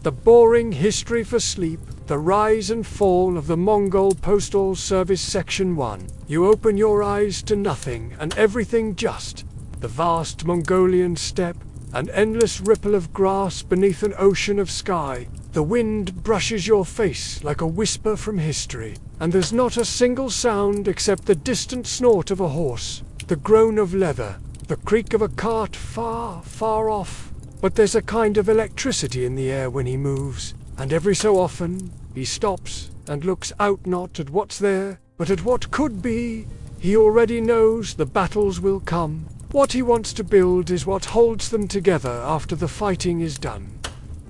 The boring history for sleep, the rise and fall of the Mongol Postal Service Section 1. You open your eyes to nothing and everything just. The vast Mongolian steppe, an endless ripple of grass beneath an ocean of sky. The wind brushes your face like a whisper from history, and there's not a single sound except the distant snort of a horse, the groan of leather, the creak of a cart far, far off. But there's a kind of electricity in the air when he moves, and every so often he stops and looks out not at what's there, but at what could be. He already knows the battles will come. What he wants to build is what holds them together after the fighting is done.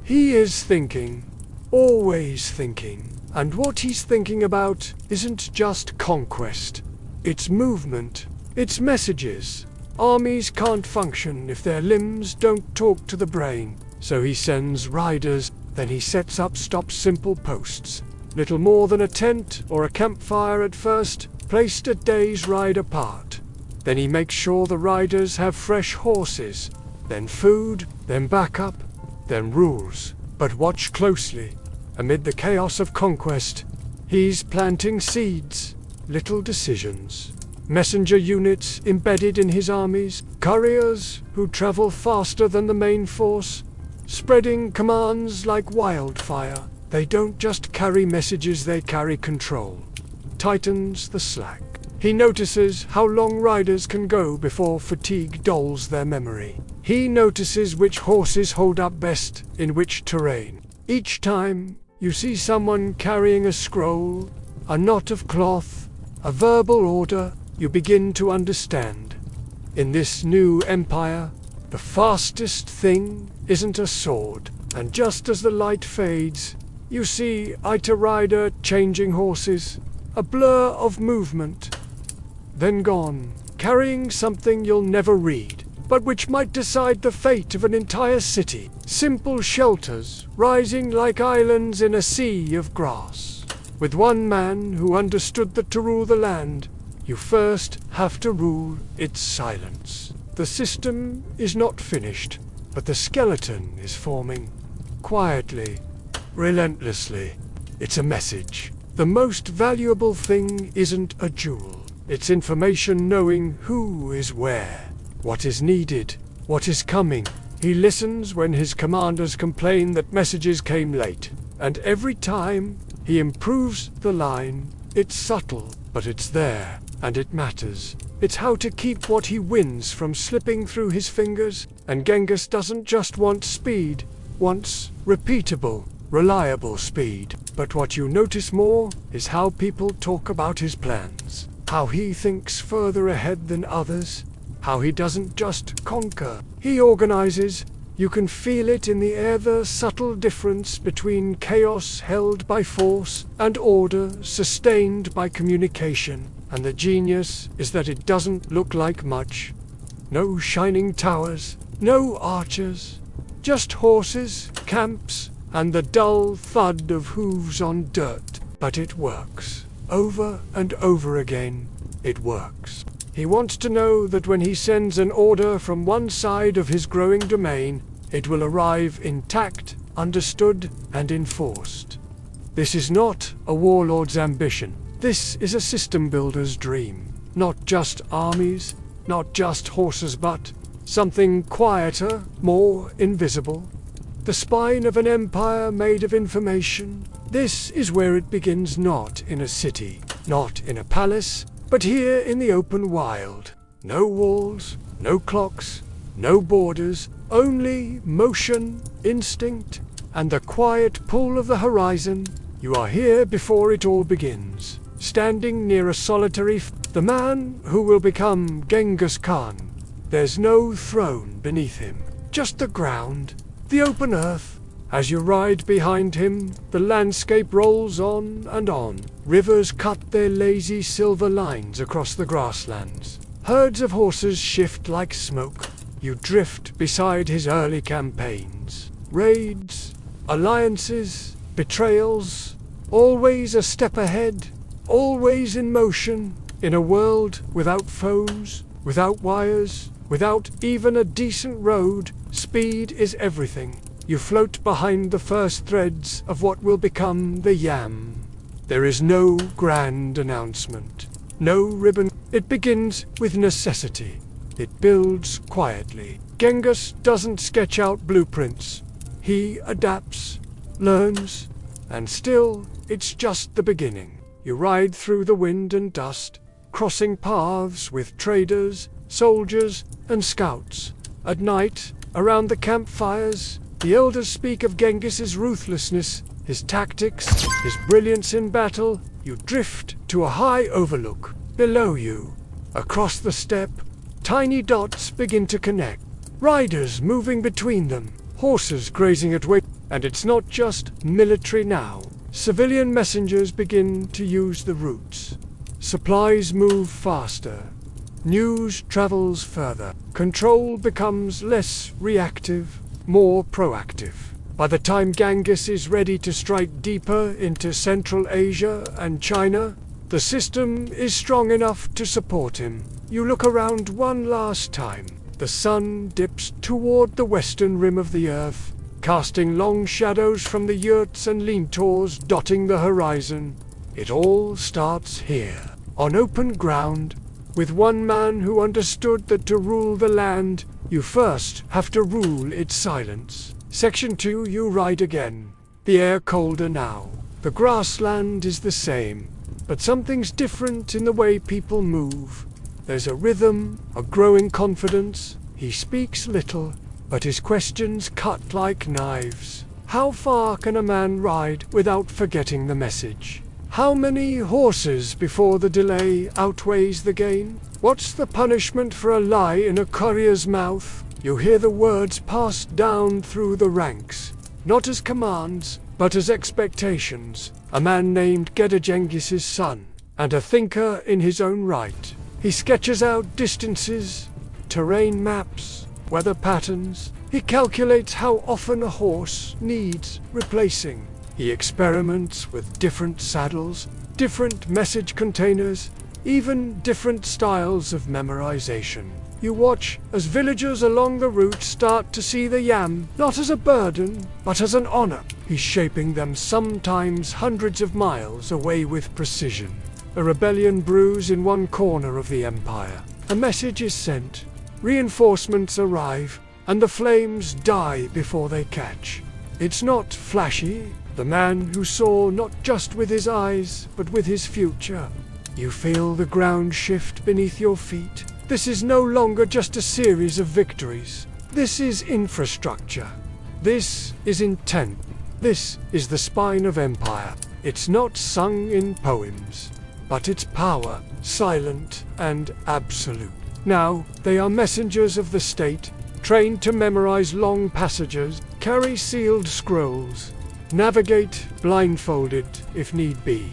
He is thinking, always thinking, and what he's thinking about isn't just conquest. It's movement, it's messages. Armies can't function if their limbs don't talk to the brain, so he sends riders, then he sets up simple posts. Little more than a tent or a campfire at first, placed a day's ride apart. Then he makes sure the riders have fresh horses, then food, then backup, then rules. But watch closely. Amid the chaos of conquest, he's planting seeds, little decisions. Messenger units embedded in his armies, couriers who travel faster than the main force, spreading commands like wildfire. They don't just carry messages, they carry control. Tightens the slack. He notices how long riders can go before fatigue dulls their memory. He notices which horses hold up best in which terrain. Each time you see someone carrying a scroll, a knot of cloth, a verbal order, you begin to understand. In this new empire, the fastest thing isn't a sword, and just as the light fades, you see Ita rider changing horses, a blur of movement, then gone, carrying something you'll never read, but which might decide the fate of an entire city. Simple shelters rising like islands in a sea of grass. With one man who understood that to rule the land, you first have to rule its silence. The system is not finished, but the skeleton is forming. Quietly, relentlessly. It's a message. The most valuable thing isn't a jewel. It's information, knowing who is where, what is needed, what is coming. He listens when his commanders complain that messages came late, and every time he improves the line. It's subtle, but it's there. And it matters. It's how to keep what he wins from slipping through his fingers. And Genghis doesn't just want speed, wants repeatable, reliable speed. But what you notice more is how people talk about his plans. How he thinks further ahead than others. How he doesn't just conquer. He organizes. You can feel it in the air, the subtle difference between chaos held by force and order sustained by communication. And the genius is that it doesn't look like much. No shining towers, no archers, just horses, camps, and the dull thud of hooves on dirt. But it works. Over and over again, it works. He wants to know that when he sends an order from one side of his growing domain, it will arrive intact, understood, and enforced. This is not a warlord's ambition. This is a system builder's dream. Not just armies, not just horses, but something quieter, more invisible. The spine of an empire made of information. This is where it begins, not in a city, not in a palace, but here in the open wild. No walls, no clocks, no borders, only motion, instinct, and the quiet pull of the horizon. You are here before it all begins. Standing near a solitary the man who will become Genghis Khan. There's no throne beneath him, just the ground, the open earth. As you ride behind him, the landscape rolls on and on. Rivers cut their lazy silver lines across the grasslands. Herds of horses shift like smoke. You drift beside his early campaigns. Raids, alliances, betrayals, always a step ahead. Always in motion, in a world without phones, without wires, without even a decent road. Speed is everything. You float behind the first threads of what will become the yam. There is no grand announcement, no ribbon. It begins with necessity. It builds quietly. Genghis doesn't sketch out blueprints. He adapts, learns, and still, it's just the beginning. You ride through the wind and dust, crossing paths with traders, soldiers, and scouts. At night, around the campfires, the elders speak of Genghis's ruthlessness, his tactics, his brilliance in battle. You drift to a high overlook. Below you, across the steppe, tiny dots begin to connect. Riders moving between them, horses grazing at weight. And it's not just military now. Civilian messengers begin to use the routes. Supplies move faster. News travels further. Control becomes less reactive, more proactive. By the time Genghis is ready to strike deeper into Central Asia and China, the system is strong enough to support him. You look around one last time. The sun dips toward the western rim of the earth, casting long shadows from the yurts and lean-tos dotting the horizon. It all starts here, on open ground, with one man who understood that to rule the land, you first have to rule its silence. Section 2, you ride again. The air colder now. The grassland is the same, but something's different in the way people move. There's a rhythm, a growing confidence. He speaks little, but his questions cut like knives. How far can a man ride without forgetting the message? How many horses before the delay outweighs the gain? What's the punishment for a lie in a courier's mouth? You hear the words passed down through the ranks, not as commands, but as expectations. A man named Genghis' son, and a thinker in his own right. He sketches out distances, terrain maps, weather patterns. He calculates how often a horse needs replacing. He experiments with different saddles, different message containers, even different styles of memorization. You watch as villagers along the route start to see the yam not as a burden, but as an honor. He's shaping them sometimes hundreds of miles away with precision. A rebellion brews in one corner of the empire. A message is sent, reinforcements arrive, and the flames die before they catch. It's not flashy. The man who saw not just with his eyes, but with his future. You feel the ground shift beneath your feet. This is no longer just a series of victories. This is infrastructure. This is intent. This is the spine of empire. It's not sung in poems, but its power, silent and absolute. Now, they are messengers of the state, trained to memorize long passages, carry sealed scrolls, navigate blindfolded if need be.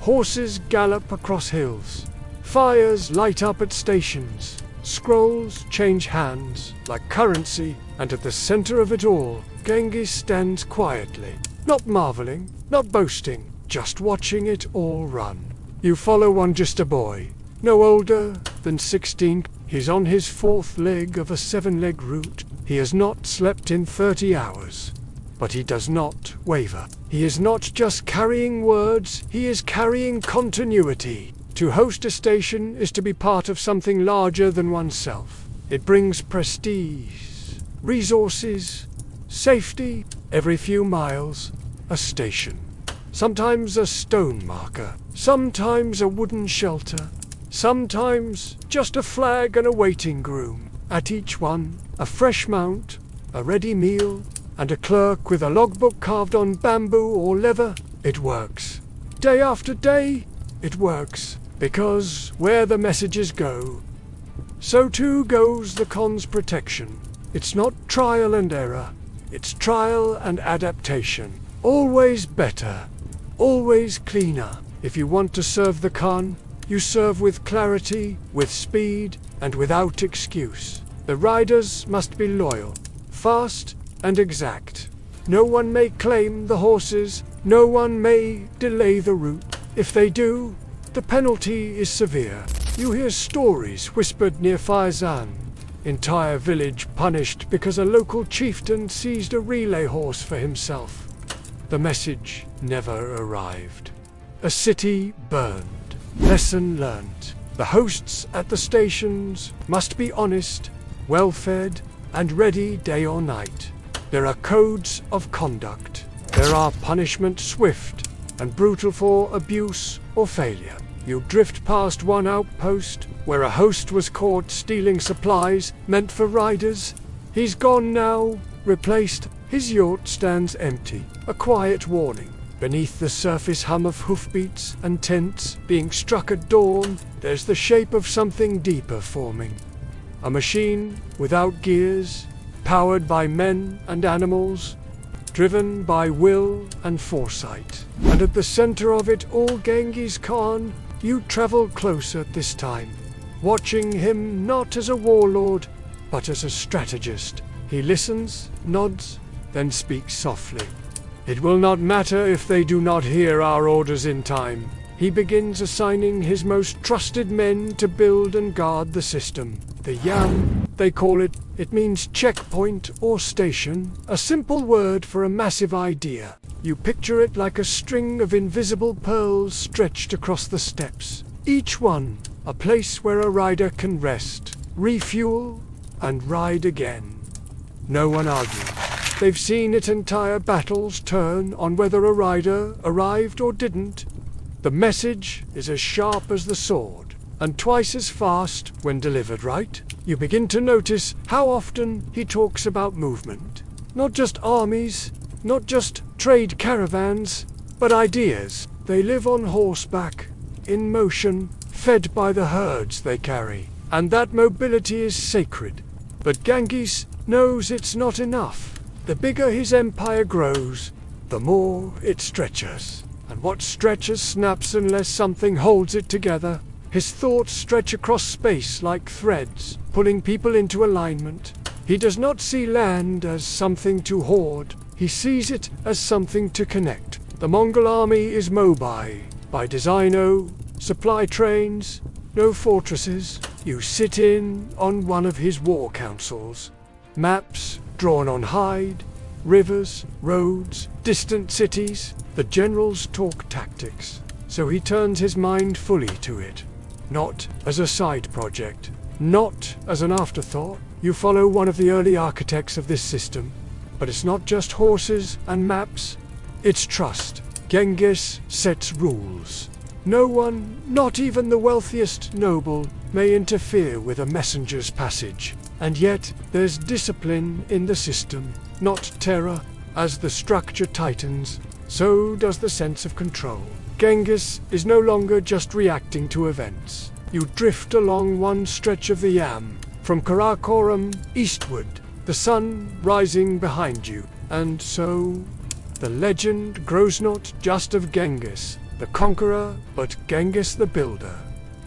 Horses gallop across hills. Fires light up at stations. Scrolls change hands like currency, and at the center of it all, Genghis stands quietly, not marveling, not boasting, just watching it all run. You follow on just a boy, no older than 16. He's on his fourth leg of a 7-leg route. He has not slept in 30 hours. But he does not waver. He is not just carrying words, he is carrying continuity. To host a station is to be part of something larger than oneself. It brings prestige, resources, safety. Every few miles, a station. Sometimes a stone marker, sometimes a wooden shelter, sometimes just a flag and a waiting groom. At each one, a fresh mount, a ready meal, and a clerk with a logbook carved on bamboo or leather. It works. Day after day, it works. Because where the messages go, so too goes the Khan's protection. It's not trial and error. It's trial and adaptation. Always better. Always cleaner. If you want to serve the Khan, you serve with clarity, with speed, and without excuse. The riders must be loyal, fast, and exact. No one may claim the horses, no one may delay the route. If they do, the penalty is severe. You hear stories whispered near Faizan. Entire village punished because a local chieftain seized a relay horse for himself. The message never arrived. A city burned. Lesson learned. The hosts at the stations must be honest, well-fed, and ready day or night. There are codes of conduct. There are punishments swift and brutal for abuse or failure. You drift past one outpost where a host was caught stealing supplies meant for riders. He's gone now, replaced. His yacht stands empty, a quiet warning. Beneath the surface hum of hoofbeats and tents being struck at dawn, there's the shape of something deeper forming. A machine without gears, powered by men and animals, driven by will and foresight. And at the center of it all, Genghis Khan. You travel closer this time, watching him not as a warlord, but as a strategist. He listens, nods, then speaks softly. It will not matter if they do not hear our orders in time. He begins assigning his most trusted men to build and guard the system. The Yam, they call it. It means checkpoint or station, a simple word for a massive idea. You picture it like a string of invisible pearls stretched across the steppes. Each one, a place where a rider can rest, refuel, and ride again. No one argues. They've seen it. Entire battles turn on whether a rider arrived or didn't. The message is as sharp as the sword, and twice as fast when delivered right. You begin to notice how often he talks about movement. Not just armies, not just trade caravans, but ideas. They live on horseback, in motion, fed by the herds they carry. And that mobility is sacred. But Genghis knows it's not enough. The bigger his empire grows, the more it stretches. And what stretches snaps unless something holds it together. His thoughts stretch across space like threads, pulling people into alignment. He does not see land as something to hoard. He sees it as something to connect. The Mongol army is mobile, by design. No supply trains, no fortresses. You sit in on one of his war councils. Maps drawn on hide, rivers, roads, distant cities. The generals talk tactics, so he turns his mind fully to it. Not as a side project, not as an afterthought. You follow one of the early architects of this system. But it's not just horses and maps, it's trust. Genghis sets rules. No one, not even the wealthiest noble, may interfere with a messenger's passage. And yet, there's discipline in the system, not terror. As the structure tightens, so does the sense of control. Genghis is no longer just reacting to events. You drift along one stretch of the Yam, from Karakoram eastward, the sun rising behind you. And so, the legend grows not just of Genghis, the conqueror, but Genghis the builder.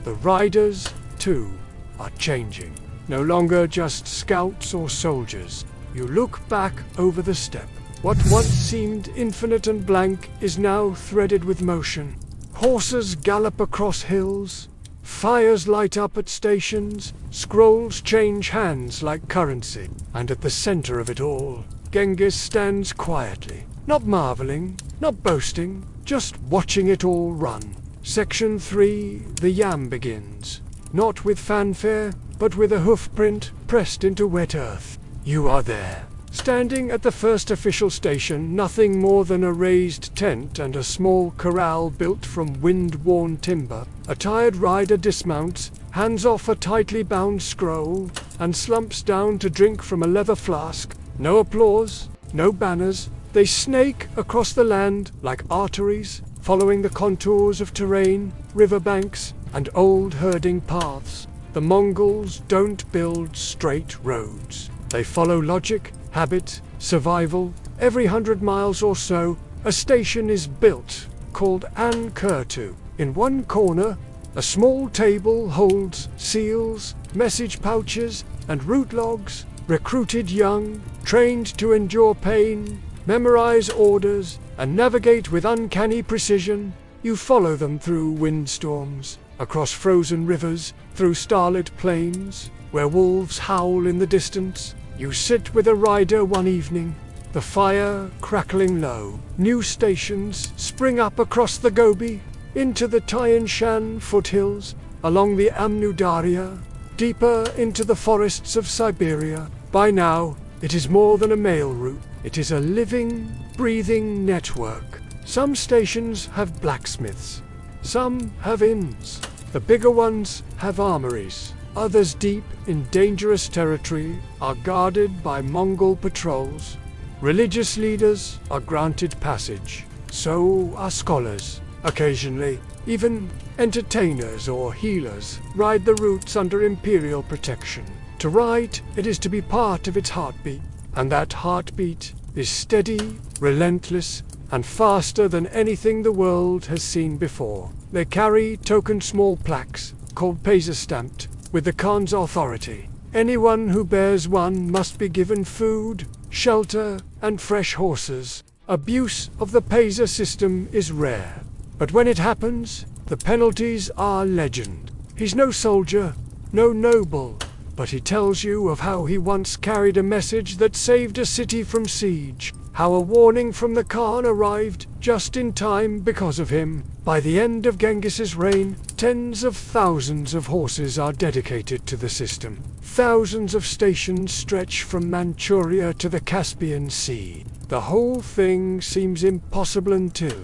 The riders, too, are changing. No longer just scouts or soldiers. You look back over the steppe. What once seemed infinite and blank is now threaded with motion. Horses gallop across hills, fires light up at stations, scrolls change hands like currency. And at the center of it all, Genghis stands quietly, not marveling, not boasting, just watching it all run. Section 3, the Yam begins. Not with fanfare, but with a hoofprint pressed into wet earth. You are there. Standing at the first official station, nothing more than a raised tent and a small corral built from wind-worn timber. A tired rider dismounts, hands off a tightly bound scroll, and slumps down to drink from a leather flask. No applause, no banners. They snake across the land like arteries, following the contours of terrain, riverbanks, and old herding paths. The Mongols don't build straight roads. They follow logic, habit, survival. Every 100 miles or so, a station is built, called an kurtu. In one corner, a small table holds seals, message pouches, and route logs. Recruited young, trained to endure pain, memorize orders, and navigate with uncanny precision. You follow them through windstorms, across frozen rivers, through starlit plains, where wolves howl in the distance. You sit with a rider one evening, the fire crackling low. New stations spring up across the Gobi, into the Tian Shan foothills, along the Amnu Darya, deeper into the forests of Siberia. By now, it is more than a mail route. It is a living, breathing network. Some stations have blacksmiths. Some have inns. The bigger ones have armories. Others, deep in dangerous territory, are guarded by Mongol patrols. Religious leaders are granted passage. So are scholars. Occasionally, even entertainers or healers ride the routes under imperial protection. To ride, it is to be part of its heartbeat. And that heartbeat is steady, relentless, and faster than anything the world has seen before. They carry token small plaques, called paisa-stamped, with the Khan's authority. Anyone who bears one must be given food, shelter, and fresh horses. Abuse of the paisa system is rare. But when it happens, the penalties are legend. He's no soldier, no noble, but he tells you of how he once carried a message that saved a city from siege, how a warning from the Khan arrived just in time because of him. By the end of Genghis's reign, tens of thousands of horses are dedicated to the system. Thousands of stations stretch from Manchuria to the Caspian Sea. The whole thing seems impossible until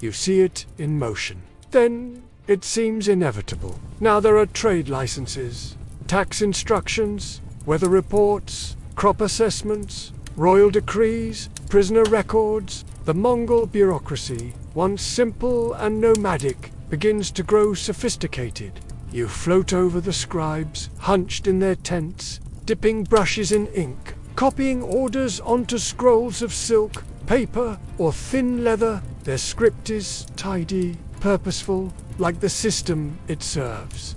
you see it in motion. Then it seems inevitable. Now there are trade licenses, tax instructions, weather reports, crop assessments, royal decrees, prisoner records. The Mongol bureaucracy, once simple and nomadic, begins to grow sophisticated. You float over the scribes, hunched in their tents, dipping brushes in ink, copying orders onto scrolls of silk, paper, or thin leather. Their script is tidy, purposeful, like the system it serves.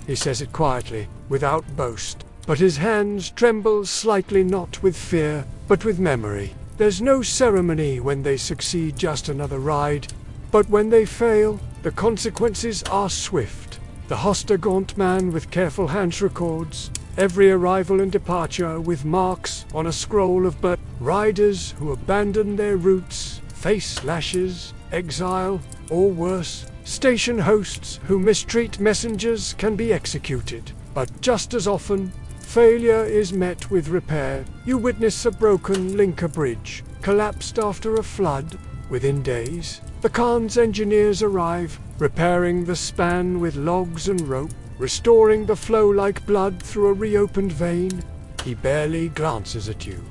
He says it quietly, without boast, but his hands tremble slightly, not with fear, but with memory. There's no ceremony when they succeed, just another ride. But when they fail, the consequences are swift. The Hosta gaunt man with careful hands records every arrival and departure with marks on a scroll of birth. Riders who abandon their routes face lashes, exile, or worse. Station hosts who mistreat messengers can be executed. But just as often, failure is met with repair. You witness a broken Linka bridge, collapsed after a flood. Within days, the Khan's engineers arrive, repairing the span with logs and rope, restoring the flow like blood through a reopened vein. He barely glances at you.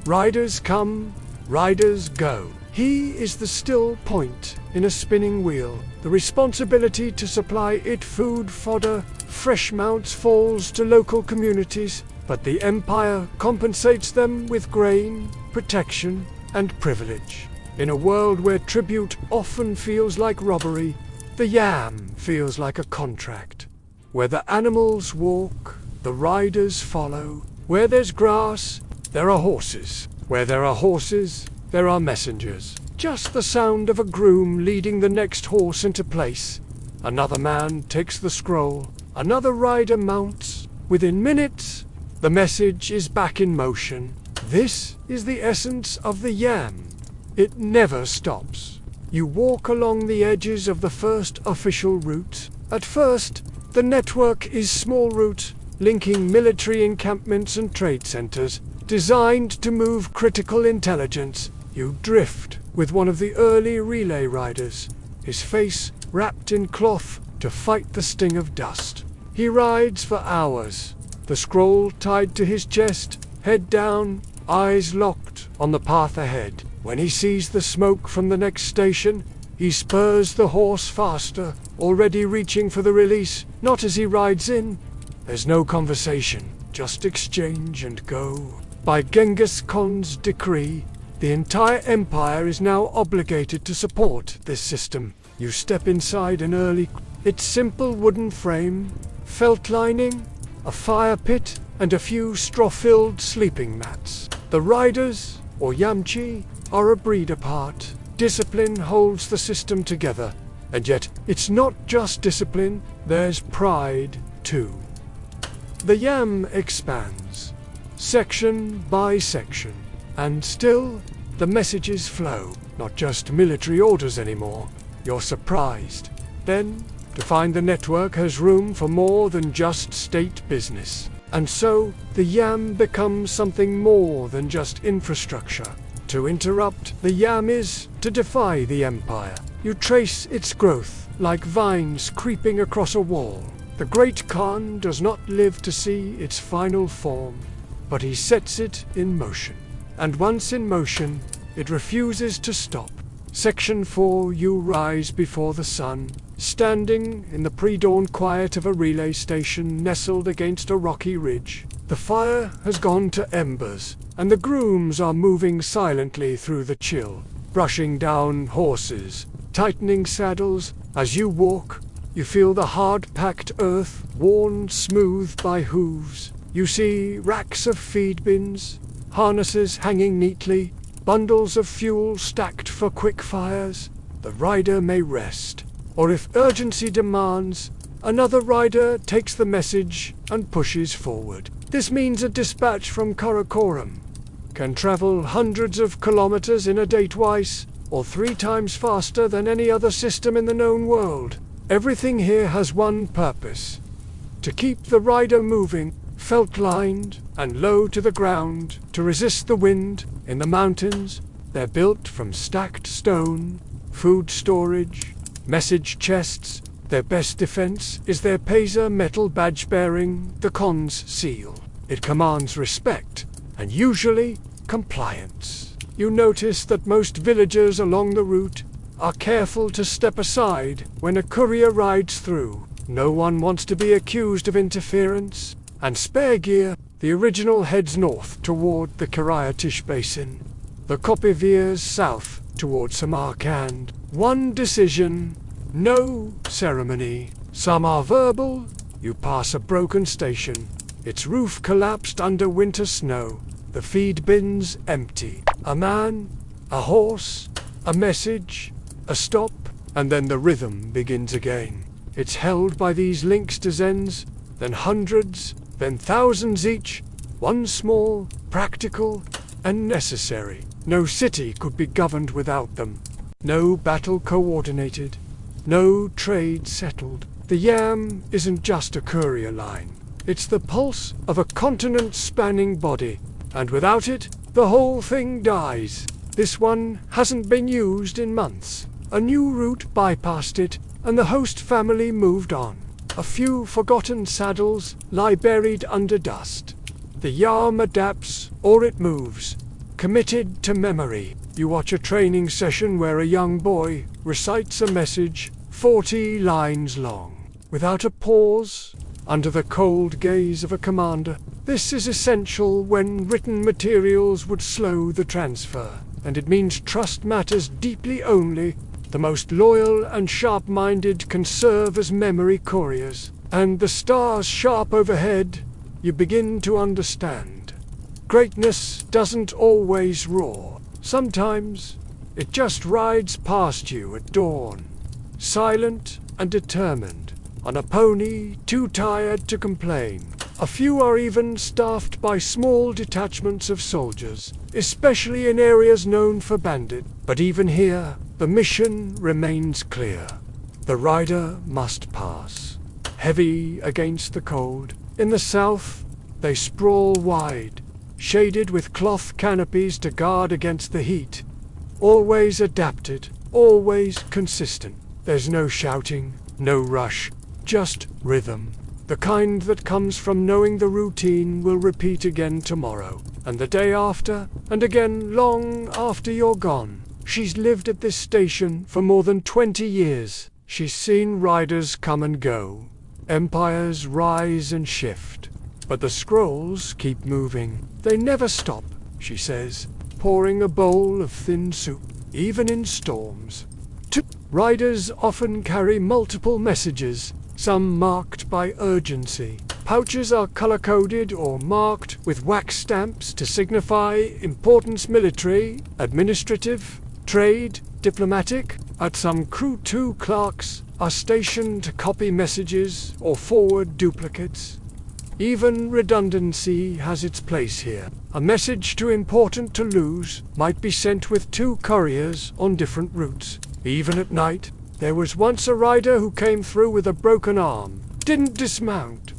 Riders come, riders go. He is the still point in a spinning wheel. The responsibility to supply it food, fodder, fresh mounts falls to local communities, but the empire compensates them with grain, protection, and privilege. In a world where tribute often feels like robbery, the yam feels like a contract. Where the animals walk, the riders follow. Where there's grass, there are horses. Where there are horses, there are messengers. Just the sound of a groom leading the next horse into place. Another man takes the scroll. Another rider mounts. Within minutes, the message is back in motion. This is the essence of the yam. It never stops. You walk along the edges of the first official route. At first, the network is small route, linking military encampments and trade centers, designed to move critical intelligence. You drift with one of the early relay riders, his face wrapped in cloth to fight the sting of dust. He rides for hours, the scroll tied to his chest, head down, eyes locked on the path ahead. When he sees the smoke from the next station, he spurs the horse faster, already reaching for the release. Not as he rides in. There's no conversation, just exchange and go. By Genghis Khan's decree, the entire empire is now obligated to support this system. You step inside an early, its simple wooden frame, felt lining, a fire pit, and a few straw-filled sleeping mats. The riders, or yamchi, are a breed apart. Discipline holds the system together. And yet, it's not just discipline, there's pride, too. The yam expands, section by section, and still the messages flow. Not just military orders anymore. You're surprised, then, to find the network has room for more than just state business. And so, the yam becomes something more than just infrastructure. To interrupt the yam is to defy the empire. You trace its growth like vines creeping across a wall. The great Khan does not live to see its final form, but he sets it in motion. And once in motion, it refuses to stop. Section 4, you rise before the sun, standing in the pre-dawn quiet of a relay station nestled against a rocky ridge. The fire has gone to embers, and the grooms are moving silently through the chill, brushing down horses, tightening saddles. As you walk, you feel the hard-packed earth worn smooth by hooves. You see racks of feed bins, harnesses hanging neatly, bundles of fuel stacked for quick fires. The rider may rest, or if urgency demands, another rider takes the message and pushes forward. This means a dispatch from Karakoram can travel hundreds of kilometers in a day twice, or 3 times faster than any other system in the known world. Everything here has one purpose: to keep the rider moving, felt-lined and low to the ground, to resist the wind. In the mountains, they're built from stacked stone, food storage, message chests. Their best defense is their Pazer metal badge bearing the Khan's seal. It commands respect, and usually compliance. You notice that most villagers along the route are careful to step aside when a courier rides through. No one wants to be accused of interference. And spare gear, the original heads north toward the Karayatish Basin. The copy veers south toward Samarkand. One decision, no ceremony. Some are verbal. You pass a broken station. Its roof collapsed under winter snow. The feed bins empty. A man, a horse, a message, a stop, and then the rhythm begins again. It's held by these links to Zens, then hundreds, then thousands each, one small, practical, and necessary. No city could be governed without them. No battle coordinated. No trade settled. The yam isn't just a courier line. It's the pulse of a continent-spanning body, and without it, the whole thing dies. This one hasn't been used in months. A new route bypassed it, and the host family moved on. A few forgotten saddles lie buried under dust. The yam adapts, or it moves, committed to memory. You watch a training session where a young boy recites a message 40 lines long, without a pause, under the cold gaze of a commander. This is essential when written materials would slow the transfer, and it means trust matters deeply only. The most loyal and sharp-minded can serve as memory couriers, and the stars sharp overhead, you begin to understand. Greatness doesn't always roar. Sometimes it just rides past you at dawn, silent and determined, on a pony too tired to complain. A few are even staffed by small detachments of soldiers, especially in areas known for bandit. But even here, the mission remains clear. The rider must pass, heavy against the cold. In the south, they sprawl wide, shaded with cloth canopies to guard against the heat. Always adapted, always consistent. There's no shouting, no rush, just rhythm. The kind that comes from knowing the routine will repeat again tomorrow, and the day after, and again long after you're gone. She's lived at this station for more than 20 years. She's seen riders come and go, empires rise and shift. But the scrolls keep moving. They never stop, she says, pouring a bowl of thin soup, even in storms. Riders often carry multiple messages, some marked by urgency. Pouches are color-coded or marked with wax stamps to signify importance: military, administrative, trade, diplomatic. At some crew, 2 clerks are stationed to copy messages or forward duplicates. Even redundancy has its place here. A message too important to lose might be sent with 2 couriers on different routes. Even at night, there was once a rider who came through with a broken arm. Didn't dismount.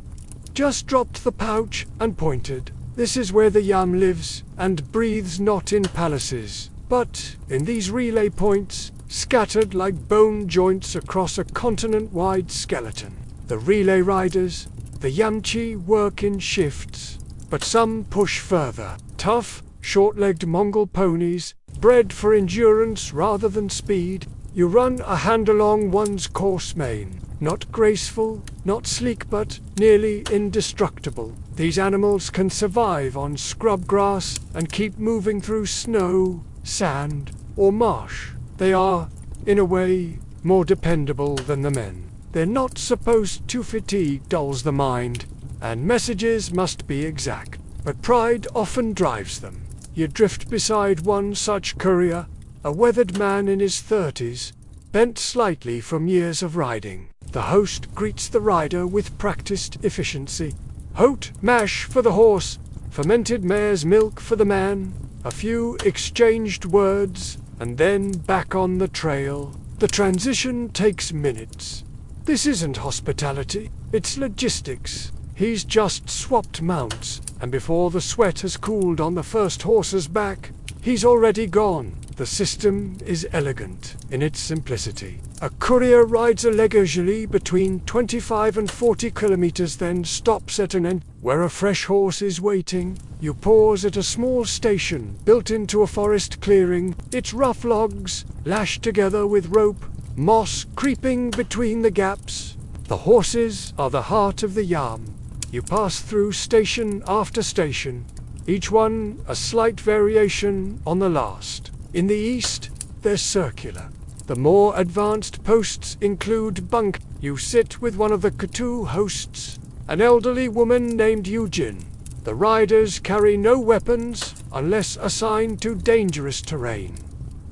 Just dropped the pouch and pointed. This is where the yam lives and breathes, not in palaces, but in these relay points, scattered like bone joints across a continent-wide skeleton. The relay riders, the Yamchi, work in shifts, but some push further. Tough, short-legged Mongol ponies, bred for endurance rather than speed. You run a hand along one's coarse mane. Not graceful, not sleek, but nearly indestructible. These animals can survive on scrub grass and keep moving through snow, sand, or marsh. They are, in a way, more dependable than the men. They're not supposed to fatigue dulls the mind, and messages must be exact. But pride often drives them. You drift beside one such courier, a weathered man in his 30s, bent slightly from years of riding. The host greets the rider with practiced efficiency. Hot mash for the horse, fermented mare's milk for the man. A few exchanged words, and then back on the trail. The transition takes minutes. This isn't hospitality, it's logistics. He's just swapped mounts, and before the sweat has cooled on the first horse's back, he's already gone. The system is elegant in its simplicity. A courier rides leisurely between 25 and 40 kilometers, then stops at an end where a fresh horse is waiting. You pause at a small station built into a forest clearing, its rough logs lashed together with rope, moss creeping between the gaps. The horses are the heart of the yam. You pass through station after station, each one a slight variation on the last. In the east, they're circular. The more advanced posts include bunk. You sit with one of the Katu hosts, an elderly woman named Eugene. The riders carry no weapons unless assigned to dangerous terrain.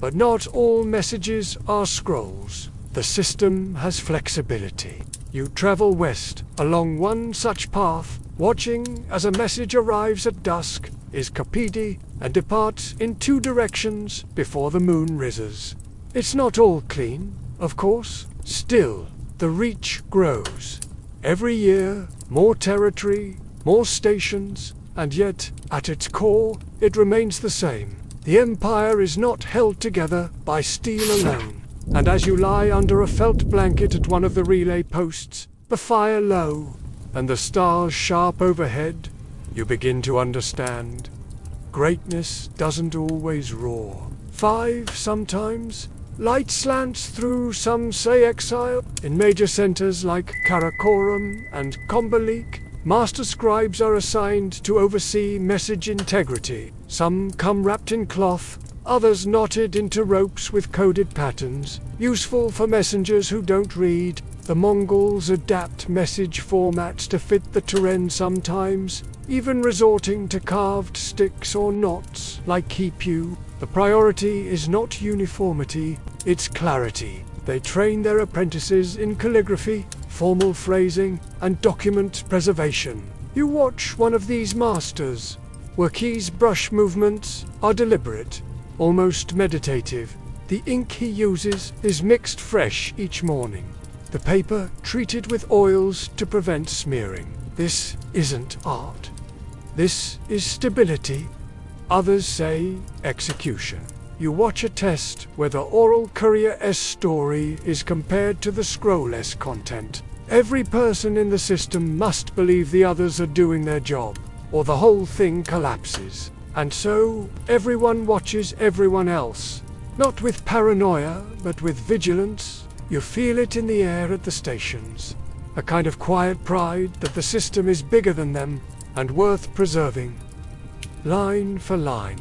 But not all messages are scrolls. The system has flexibility. You travel west along one such path, watching as a message arrives at dusk, is Kapiti, and departs in 2 directions before the moon rises. It's not all clean, of course. Still, the reach grows. Every year, more territory, more stations, and yet, at its core, it remains the same. The empire is not held together by steel alone. And as you lie under a felt blanket at one of the relay posts, the fire low, and the stars sharp overhead, you begin to understand. Greatness doesn't always roar. 5 sometimes. Light slants through, some say exile. In major centers like Karakoram and Komberlik, master scribes are assigned to oversee message integrity. Some come wrapped in cloth, others knotted into ropes with coded patterns, useful for messengers who don't read. The Mongols adapt message formats to fit the terrain sometimes, even resorting to carved sticks or knots like Kipu. The priority is not uniformity, it's clarity. They train their apprentices in calligraphy, formal phrasing, and document preservation. You watch one of these masters. Waki's brush movements are deliberate, almost meditative. The ink he uses is mixed fresh each morning. The paper treated with oils to prevent smearing. This isn't art. This is stability. Others say execution. You watch a test where the oral courier's story is compared to the scrollless content. Every person in the system must believe the others are doing their job, or the whole thing collapses. And so, everyone watches everyone else. Not with paranoia, but with vigilance. You feel it in the air at the stations. A kind of quiet pride that the system is bigger than them and worth preserving. Line for line.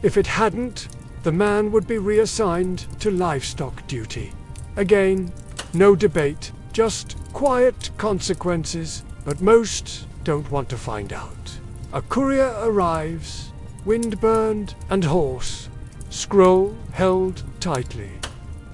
If it hadn't, the man would be reassigned to livestock duty. Again, no debate, just quiet consequences, but most don't want to find out. A courier arrives, wind-burned and hoarse, scroll held tightly.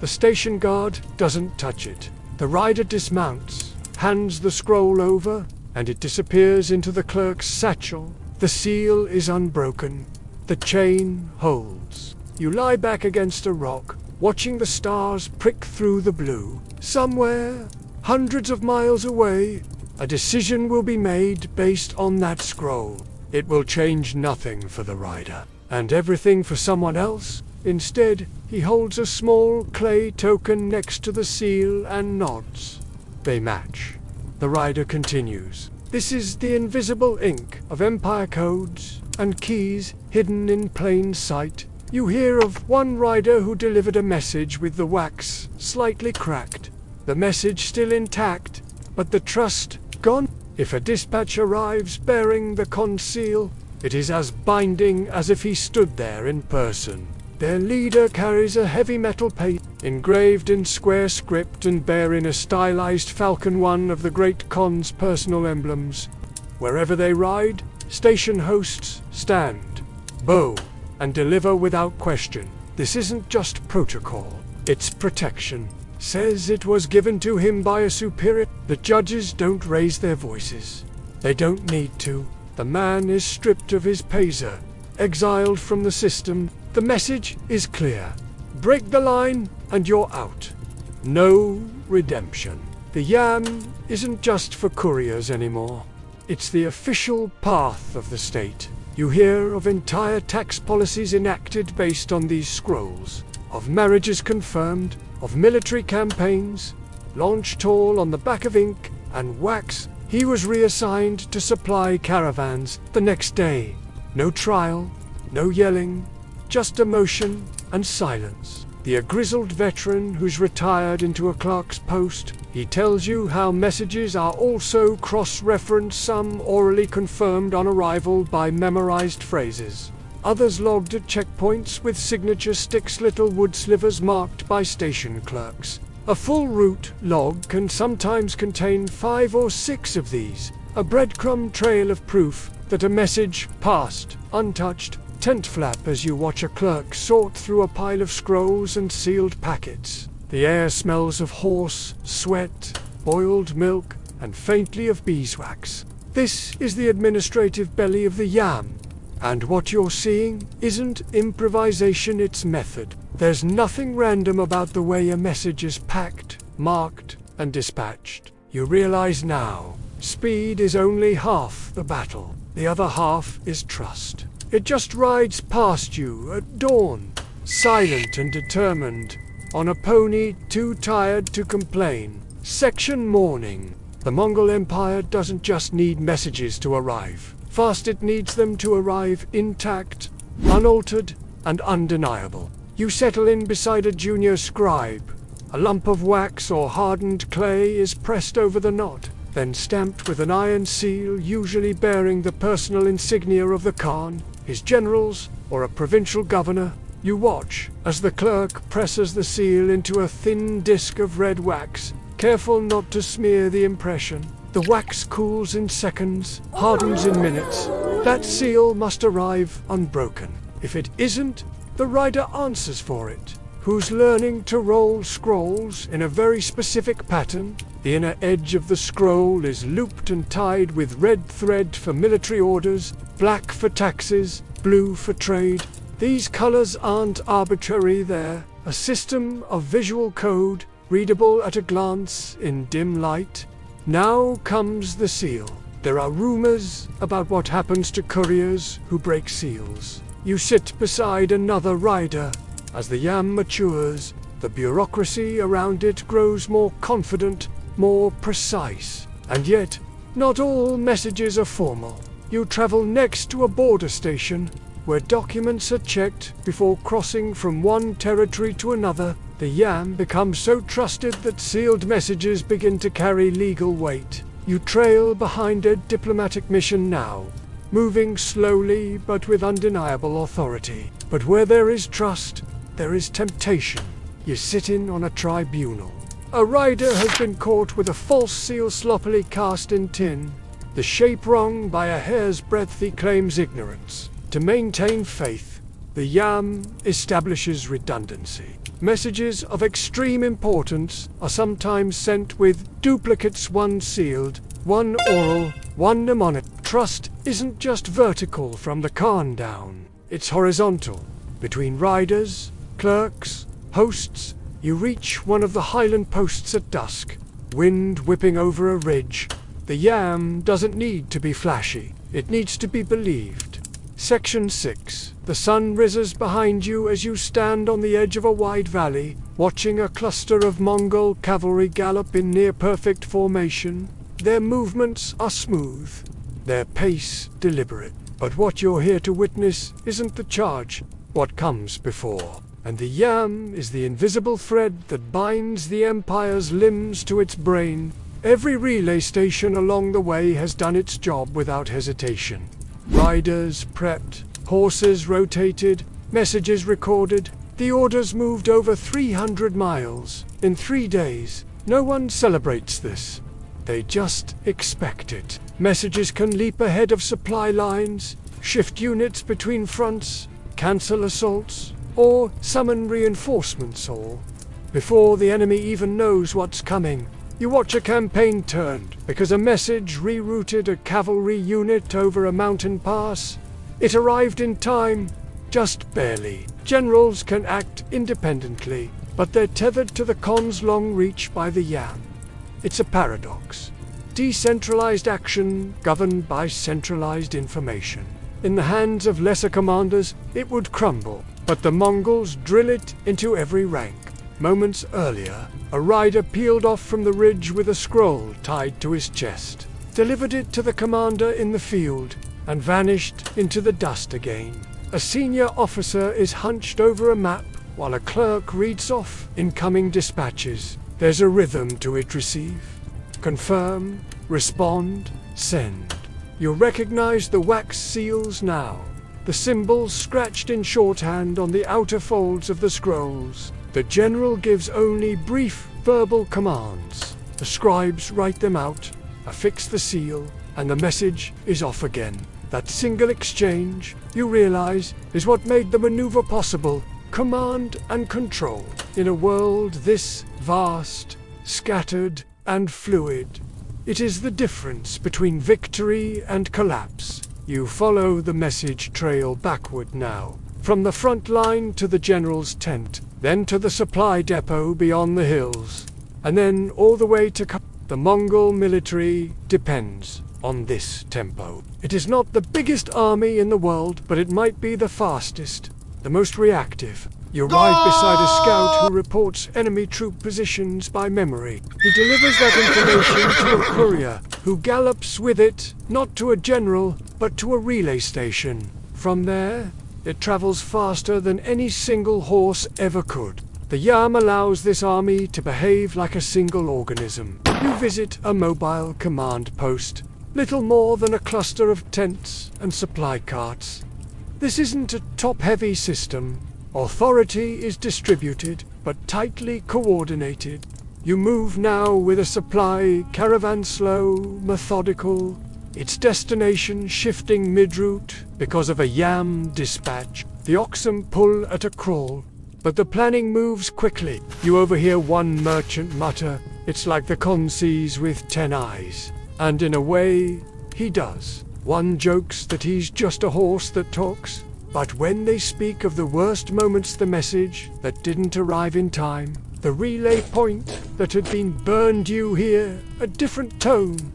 The station guard doesn't touch it. The rider dismounts, hands the scroll over, and it disappears into the clerk's satchel. The seal is unbroken. The chain holds. You lie back against a rock, watching the stars prick through the blue. Somewhere, hundreds of miles away, a decision will be made based on that scroll. It will change nothing for the rider, and everything for someone else. Instead, he holds a small clay token next to the seal and nods. They match. The rider continues. This is the invisible ink of empire codes and keys hidden in plain sight. You hear of one rider who delivered a message with the wax slightly cracked. The message still intact, but the trust gone. If a dispatch arrives bearing the Khan seal, it is as binding as if he stood there in person. Their leader carries a heavy metal plate engraved in square script and bearing a stylized falcon, one of the great Khan's personal emblems. Wherever they ride, station hosts stand, bow, and deliver without question. This isn't just protocol, it's protection. Says it was given to him by a superior. The judges don't raise their voices. They don't need to. The man is stripped of his pazer, exiled from the system. The message is clear. Break the line and you're out. No redemption. The yam isn't just for couriers anymore. It's the official path of the state. You hear of entire tax policies enacted based on these scrolls, of marriages confirmed, of military campaigns, launched all on the back of ink and wax. He was reassigned to supply caravans the next day. No trial, no yelling, just emotion and silence. A grizzled veteran who's retired into a clerk's post. He tells you how messages are also cross-referenced, some orally confirmed on arrival by memorized phrases. Others logged at checkpoints with signature sticks, little wood slivers marked by station clerks. A full route log can sometimes contain 5 or 6 of these, a breadcrumb trail of proof that a message passed untouched. Tent flap as you watch a clerk sort through a pile of scrolls and sealed packets. The air smells of horse, sweat, boiled milk, and faintly of beeswax. This is the administrative belly of the yam. And what you're seeing isn't improvisation, it's method. There's nothing random about the way a message is packed, marked, and dispatched. You realize now, speed is only half the battle. The other half is trust. It just rides past you at dawn, silent and determined, on a pony too tired to complain. Section Morning. The Mongol Empire doesn't just need messages to arrive fast, it needs them to arrive intact, unaltered, and undeniable. You settle in beside a junior scribe. A lump of wax or hardened clay is pressed over the knot, then stamped with an iron seal, usually bearing the personal insignia of the Khan, his generals, or a provincial governor. You watch as the clerk presses the seal into a thin disc of red wax, careful not to smear the impression. The wax cools in seconds, hardens in minutes. That seal must arrive unbroken. If it isn't, the rider answers for it. Who's learning to roll scrolls in a very specific pattern? The inner edge of the scroll is looped and tied with red thread for military orders, black for taxes, blue for trade. These colors aren't arbitrary, they're a system of visual code, readable at a glance in dim light. Now comes the seal. There are rumors about what happens to couriers who break seals. You sit beside another rider. As the yam matures, the bureaucracy around it grows more confident, more precise. And yet, not all messages are formal. You travel next to a border station, where documents are checked before crossing from one territory to another. The yam becomes so trusted that sealed messages begin to carry legal weight. You trail behind a diplomatic mission now, moving slowly but with undeniable authority. But where there is trust, there is temptation. You sit in on a tribunal. A rider has been caught with a false seal sloppily cast in tin. The shape wrong by a hair's breadth, he claims ignorance. To maintain faith, the yam establishes redundancy. Messages of extreme importance are sometimes sent with duplicates, one sealed, one oral, one mnemonic. Trust isn't just vertical from the Khan down, it's horizontal. Between riders, clerks, hosts, you reach one of the highland posts at dusk, wind whipping over a ridge. The yam doesn't need to be flashy, it needs to be believed. Section 6. The sun rises behind you as you stand on the edge of a wide valley, watching a cluster of Mongol cavalry gallop in near-perfect formation. Their movements are smooth, their pace deliberate. But what you're here to witness isn't the charge, what comes before. And the yam is the invisible thread that binds the Empire's limbs to its brain. Every relay station along the way has done its job without hesitation. Riders prepped, horses rotated, messages recorded. The orders moved over 300 miles in 3 days. No one celebrates this. They just expect it. Messages can leap ahead of supply lines, shift units between fronts, cancel assaults, or summon reinforcements all before the enemy even knows what's coming. You watch a campaign turned because a message rerouted a cavalry unit over a mountain pass. It arrived in time, just barely. Generals can act independently, but they're tethered to the Khan's long reach by the yam. It's a paradox. Decentralized action governed by centralized information. In the hands of lesser commanders, it would crumble, but the Mongols drill it into every rank. Moments earlier, a rider peeled off from the ridge with a scroll tied to his chest, delivered it to the commander in the field, and vanished into the dust again. A senior officer is hunched over a map while a clerk reads off incoming dispatches. There's a rhythm to it. Receive, confirm, respond, send. You recognize the wax seals now, the symbols scratched in shorthand on the outer folds of the scrolls. The general gives only brief verbal commands. The scribes write them out, affix the seal, and the message is off again. That single exchange, you realize, is what made the maneuver possible. Command and control. In a world this vast, scattered, and fluid, it is the difference between victory and collapse. You follow the message trail backward now, from the front line to the general's tent, then to the supply depot beyond the hills, and then all the way to the Mongol military depends on this tempo. It is not the biggest army in the world, but it might be the fastest, the most reactive. You ride beside a scout who reports enemy troop positions by memory. He delivers that information to a courier, who gallops with it, not to a general, but to a relay station. From there, it travels faster than any single horse ever could. The yam allows this army to behave like a single organism. You visit a mobile command post, little more than a cluster of tents and supply carts. This isn't a top-heavy system. Authority is distributed, but tightly coordinated. You move now with a supply caravan, slow, methodical, its destination shifting mid-route because of a yam dispatch. The oxen pull at a crawl, but the planning moves quickly. You overhear one merchant mutter, "It's like the Khan sees with 10 eyes." And in a way, he does. One jokes that he's just a horse that talks. But when they speak of the worst moments, the message that didn't arrive in time, the relay point that had been burned, you hear a different tone.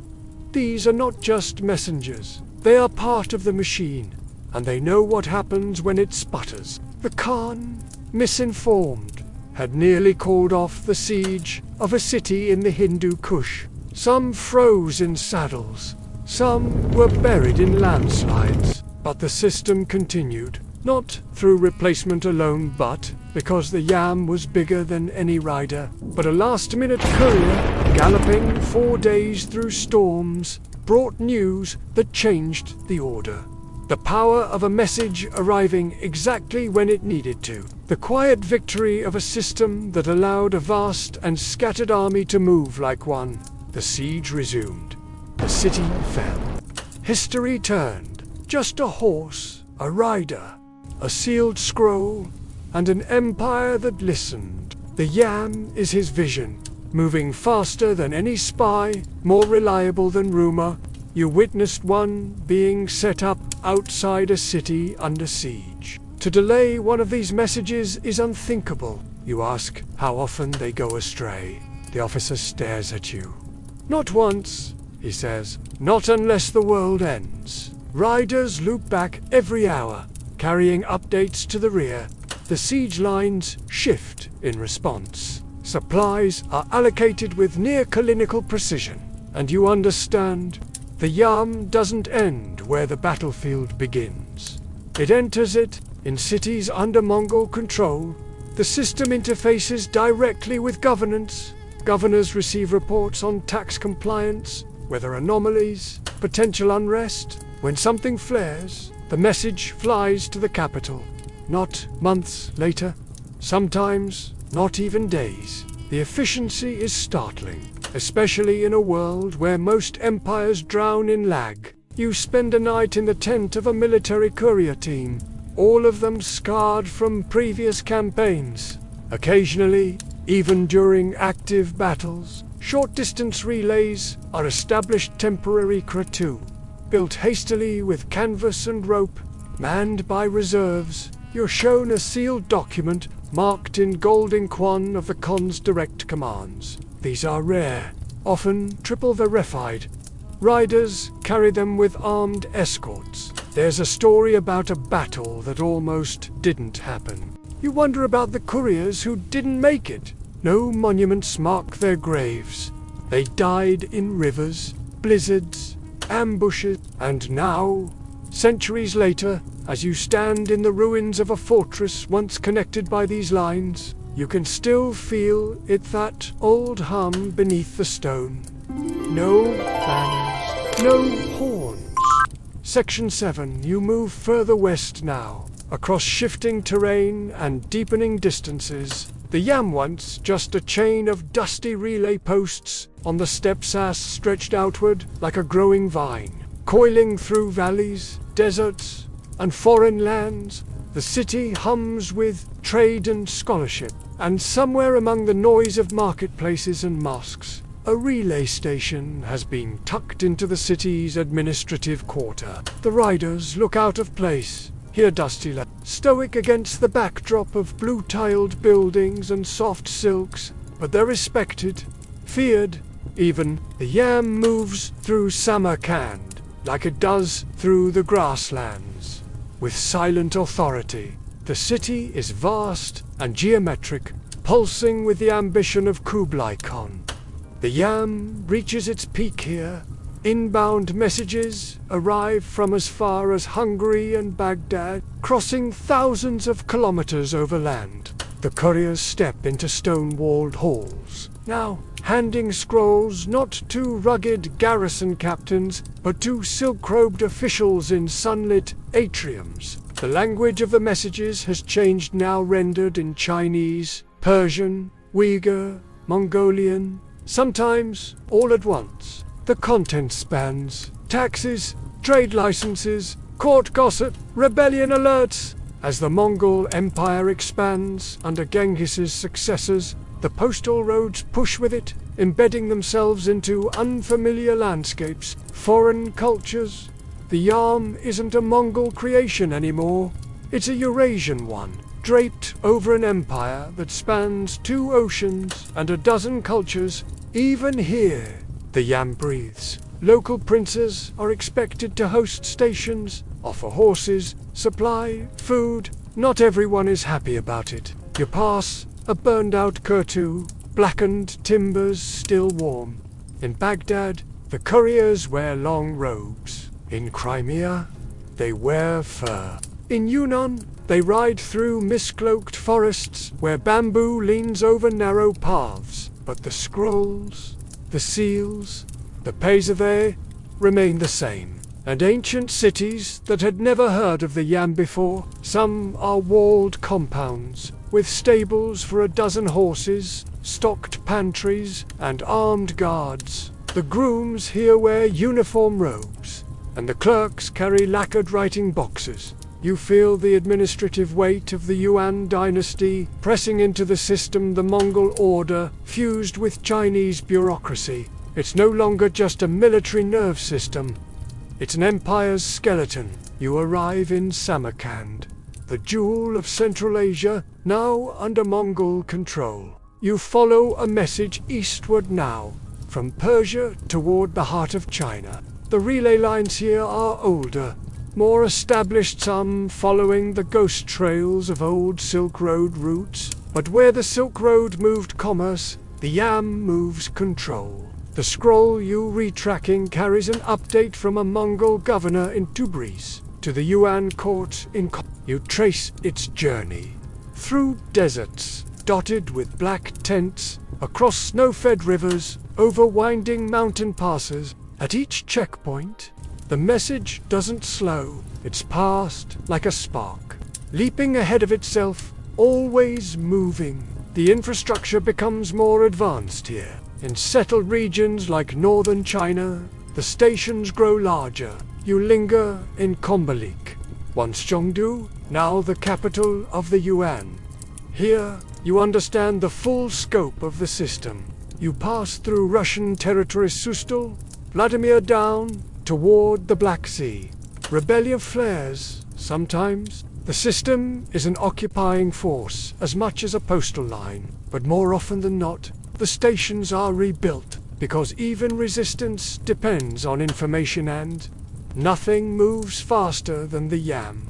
These are not just messengers. They are part of the machine, and they know what happens when it sputters. The Khan, misinformed, had nearly called off the siege of a city in the Hindu Kush. Some froze in saddles, some were buried in landslides. But the system continued, not through replacement alone, but because the yam was bigger than any rider. But a last-minute courier, galloping 4 days through storms, brought news that changed the order. The power of a message arriving exactly when it needed to. The quiet victory of a system that allowed a vast and scattered army to move like one. The siege resumed. The city fell. History turned. Just a horse, a rider, a sealed scroll, and an empire that listened. The yam is his vision, moving faster than any spy, more reliable than rumor, You witnessed one being set up outside a city under siege. To delay one of these messages is unthinkable. You ask how often they go astray. The officer stares at you. Not once, he says. Not unless the world ends. Riders loop back every hour, carrying updates to the rear. The siege lines shift in response. Supplies are allocated with near-clinical precision. And you understand, the yam doesn't end where the battlefield begins. It enters it in cities under Mongol control. The system interfaces directly with governance. Governors receive reports on tax compliance, weather anomalies, potential unrest. When something flares, the message flies to the capital. Not months later, sometimes not even days. The efficiency is startling, especially in a world where most empires drown in lag. You spend a night in the tent of a military courier team, all of them scarred from previous campaigns. Occasionally, even during active battles, short-distance relays are established temporary crew, built hastily with canvas and rope, manned by reserves. You're shown a sealed document marked in gold ink, one of the Khan's direct commands. These are rare, often triple verified. Riders carry them with armed escorts. There's a story about a battle that almost didn't happen. You wonder about the couriers who didn't make it. No monuments mark their graves. They died in rivers, blizzards, ambushes, and now, centuries later, as you stand in the ruins of a fortress once connected by these lines, you can still feel it, that old hum beneath the stone. No banners, no horns. Section 7, you move further west now, across shifting terrain and deepening distances. The yam, once just a chain of dusty relay posts on the steppes, stretched outward like a growing vine, coiling through valleys, deserts, and foreign lands. The city hums with trade and scholarship, and somewhere among the noise of marketplaces and mosques, a relay station has been tucked into the city's administrative quarter. The riders look out of place, here dusty, stoic against the backdrop of blue-tiled buildings and soft silks, but they're respected, feared, even. The yam moves through Samarkand, like it does through the grasslands, with silent authority. The city is vast and geometric, pulsing with the ambition of Kublai Khan. The yam reaches its peak here. Inbound messages arrive from as far as Hungary and Baghdad, crossing thousands of kilometers over land. The couriers step into stone-walled halls, now handing scrolls not to rugged garrison captains, but to silk-robed officials in sunlit atriums. The language of the messages has changed, now rendered in Chinese, Persian, Uyghur, Mongolian, sometimes all at once. The content spans taxes, trade licenses, court gossip, rebellion alerts. As the Mongol Empire expands under Genghis's successors, the postal roads push with it, embedding themselves into unfamiliar landscapes, foreign cultures. The yam isn't a Mongol creation anymore. It's a Eurasian one, draped over an empire that spans 2 oceans and a dozen cultures. Even here, the yam breathes. Local princes are expected to host stations, offer horses, supply food. Not everyone is happy about it. You pass a burned-out Kurtu, blackened timbers still warm. In Baghdad, the couriers wear long robes. In Crimea, they wear fur. In Yunnan, they ride through mist-cloaked forests where bamboo leans over narrow paths. But the scrolls, the seals, the paysaves remain the same. And ancient cities that had never heard of the yam before, some are walled compounds, with stables for a dozen horses, stocked pantries, and armed guards. The grooms here wear uniform robes, and the clerks carry lacquered writing boxes. You feel the administrative weight of the Yuan dynasty pressing into the system, the Mongol order fused with Chinese bureaucracy. It's no longer just a military nerve system. It's an empire's skeleton. You arrive in Samarkand, the jewel of Central Asia, now under Mongol control. You follow a message eastward now, from Persia toward the heart of China. The relay lines here are older, more established, some following the ghost trails of old Silk Road routes. But where the Silk Road moved commerce, the Yam moves control. The scroll you retracking carries an update from a Mongol governor in Tabriz to the Yuan court in You trace its journey through deserts dotted with black tents, across snow-fed rivers, over winding mountain passes. At each checkpoint, the message doesn't slow. It's passed like a spark, leaping ahead of itself, always moving. The infrastructure becomes more advanced here. In settled regions like northern China, the stations grow larger. You linger in Kombalik, once Chengdu, now the capital of the Yuan. Here, you understand the full scope of the system. You pass through Russian territory Sustal, Vladimir down toward the Black Sea. Rebellion flares, sometimes. The system is an occupying force as much as a postal line, but more often than not, the stations are rebuilt, because even resistance depends on information, and nothing moves faster than the Yam.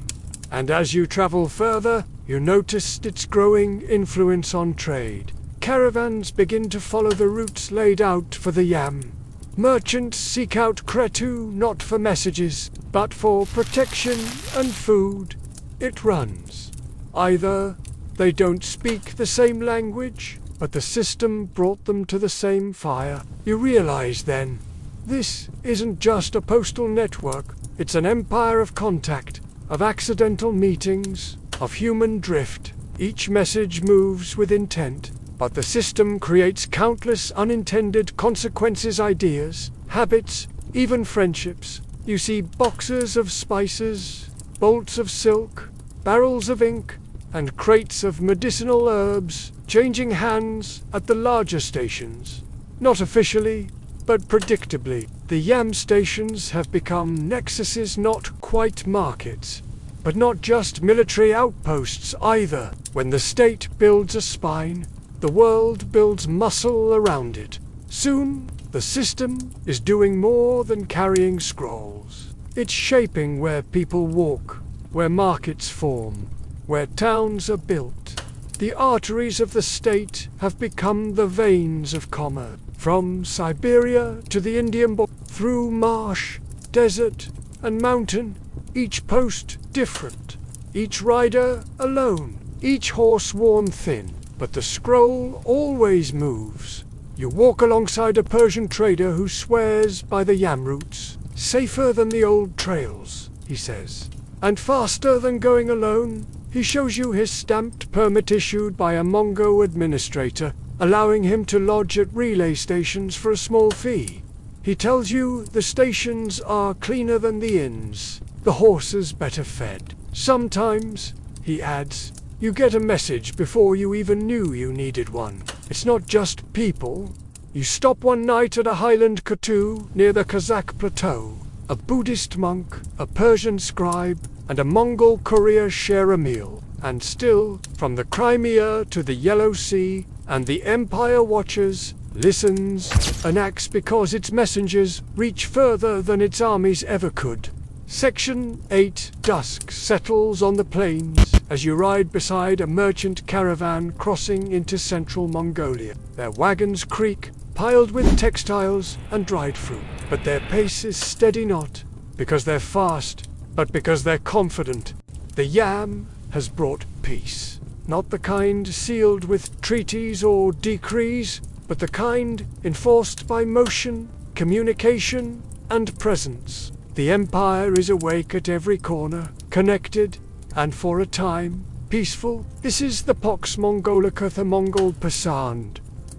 And as you travel further, you notice its growing influence on trade. Caravans begin to follow the routes laid out for the Yam. Merchants seek out Kretu not for messages, but for protection and food. It runs. Either they don't speak the same language, but the system brought them to the same fire. You realize then, this isn't just a postal network. It's an empire of contact, of accidental meetings, of human drift. Each message moves with intent, but the system creates countless unintended consequences, ideas, habits, even friendships. You see boxes of spices, bolts of silk, barrels of ink, and crates of medicinal herbs changing hands at the larger stations. Not officially, but predictably, the Yam stations have become nexuses, not quite markets. But not just military outposts either. When the state builds a spine, the world builds muscle around it. Soon, the system is doing more than carrying scrolls. It's shaping where people walk, where markets form, where towns are built. The arteries of the state have become the veins of commerce. From Siberia to the Indian border, through marsh, desert, and mountain, each post different, each rider alone, each horse worn thin, but the scroll always moves. You walk alongside a Persian trader who swears by the Yam routes. Safer than the old trails, he says, and faster than going alone. He shows you his stamped permit issued by a Mongol administrator, allowing him to lodge at relay stations for a small fee. He tells you the stations are cleaner than the inns, the horses better fed. Sometimes, he adds, you get a message before you even knew you needed one. It's not just people. You stop one night at a highland Katu near the Kazakh plateau. A Buddhist monk, a Persian scribe, and a Mongol courier share a meal. And still, from the Crimea to the Yellow Sea, and the Empire watches, listens, and acts because its messengers reach further than its armies ever could. Section 8. Dusk settles on the plains as you ride beside a merchant caravan crossing into central Mongolia. Their wagons creak, piled with textiles and dried fruit. But their pace is steady, not because they're fast, but because they're confident. The Yam has brought peace. Not the kind sealed with treaties or decrees, but the kind enforced by motion, communication, and presence. The Empire is awake at every corner, connected, and for a time, peaceful. This is the Pax Mongolica, the Mongol Postal.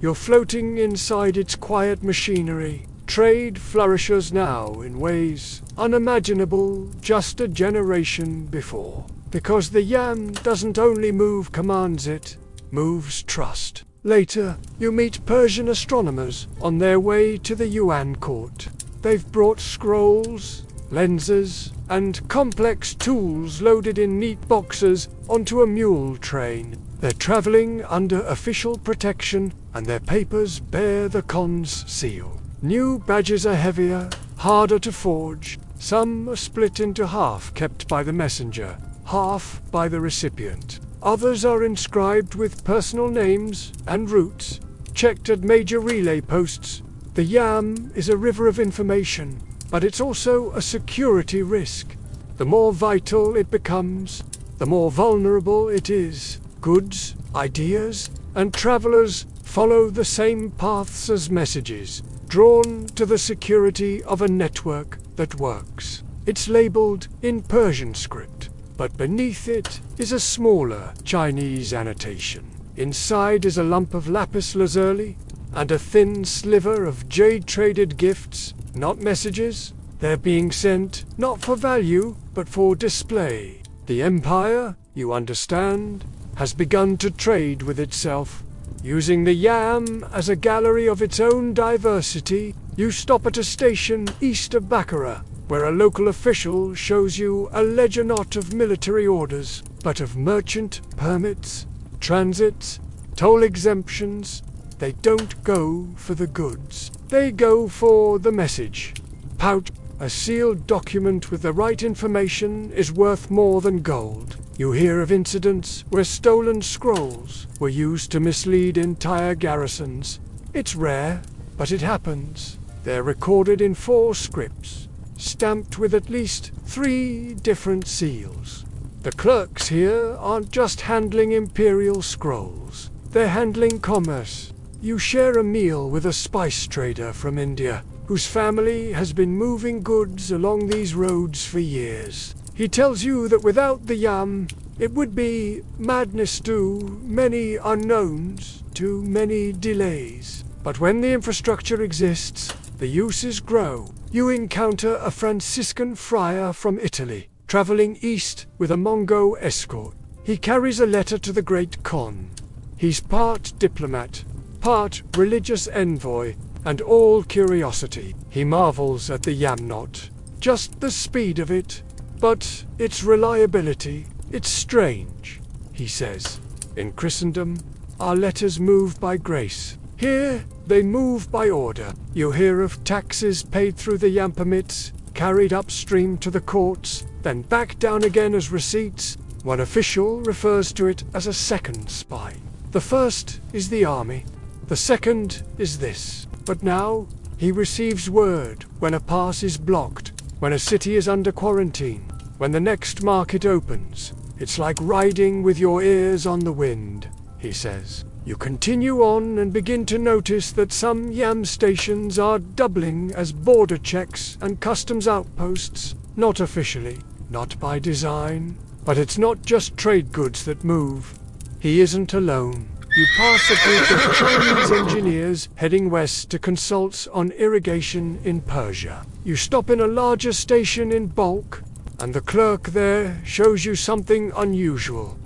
You're floating inside its quiet machinery. Trade flourishes now in ways unimaginable just a generation before. Because the Yam doesn't only move commands, it moves trust. Later, you meet Persian astronomers on their way to the Yuan court. They've brought scrolls, lenses, and complex tools loaded in neat boxes onto a mule train. They're traveling under official protection, and their papers bear the Khan's seal. New badges are heavier, harder to forge. Some are split into half, kept by the messenger, half by the recipient. Others are inscribed with personal names and routes, checked at major relay posts. The Yam is a river of information, but it's also a security risk. The more vital it becomes, the more vulnerable it is. Goods, ideas, and travelers follow the same paths as messages, drawn to the security of a network that works. It's labeled in Persian script, but beneath it is a smaller Chinese annotation. Inside is a lump of lapis lazuli and a thin sliver of jade-traded gifts, not messages. They're being sent not for value, but for display. The Empire, you understand, has begun to trade with itself. Using the Yam as a gallery of its own diversity, you stop at a station east of Baccarat, where a local official shows you a ledger not of military orders, but of merchant permits, transits, toll exemptions. They don't go for the goods. They go for the message. Pouch, a sealed document with the right information is worth more than gold. You hear of incidents where stolen scrolls were used to mislead entire garrisons. It's rare, but it happens. They're recorded in 4 scripts, stamped with at least 3 different seals. The clerks here aren't just handling imperial scrolls. They're handling commerce. You share a meal with a spice trader from India, whose family has been moving goods along these roads for years. He tells you that without the Yam, it would be madness, too many unknowns, too many delays. But when the infrastructure exists, the uses grow. You encounter a Franciscan friar from Italy, traveling east with a Mongol escort. He carries a letter to the Great Khan. He's part diplomat, part religious envoy, and all curiosity. He marvels at the Yam knot, just the speed of it, but its reliability. It's strange, he says. In Christendom, our letters move by grace. Here, they move by order. You hear of taxes paid through the Yam permits, carried upstream to the courts, then back down again as receipts. One official refers to it as a second spine. The first is the army. The second is this. But now, he receives word when a pass is blocked, when a city is under quarantine, when the next market opens. It's like riding with your ears on the wind, he says. You continue on and begin to notice that some Yam stations are doubling as border checks and customs outposts. Not officially, not by design. But it's not just trade goods that move. He isn't alone. You pass a group of Chinese engineers heading west to consult on irrigation in Persia. You stop in a larger station in bulk, and the clerk there shows you something unusual.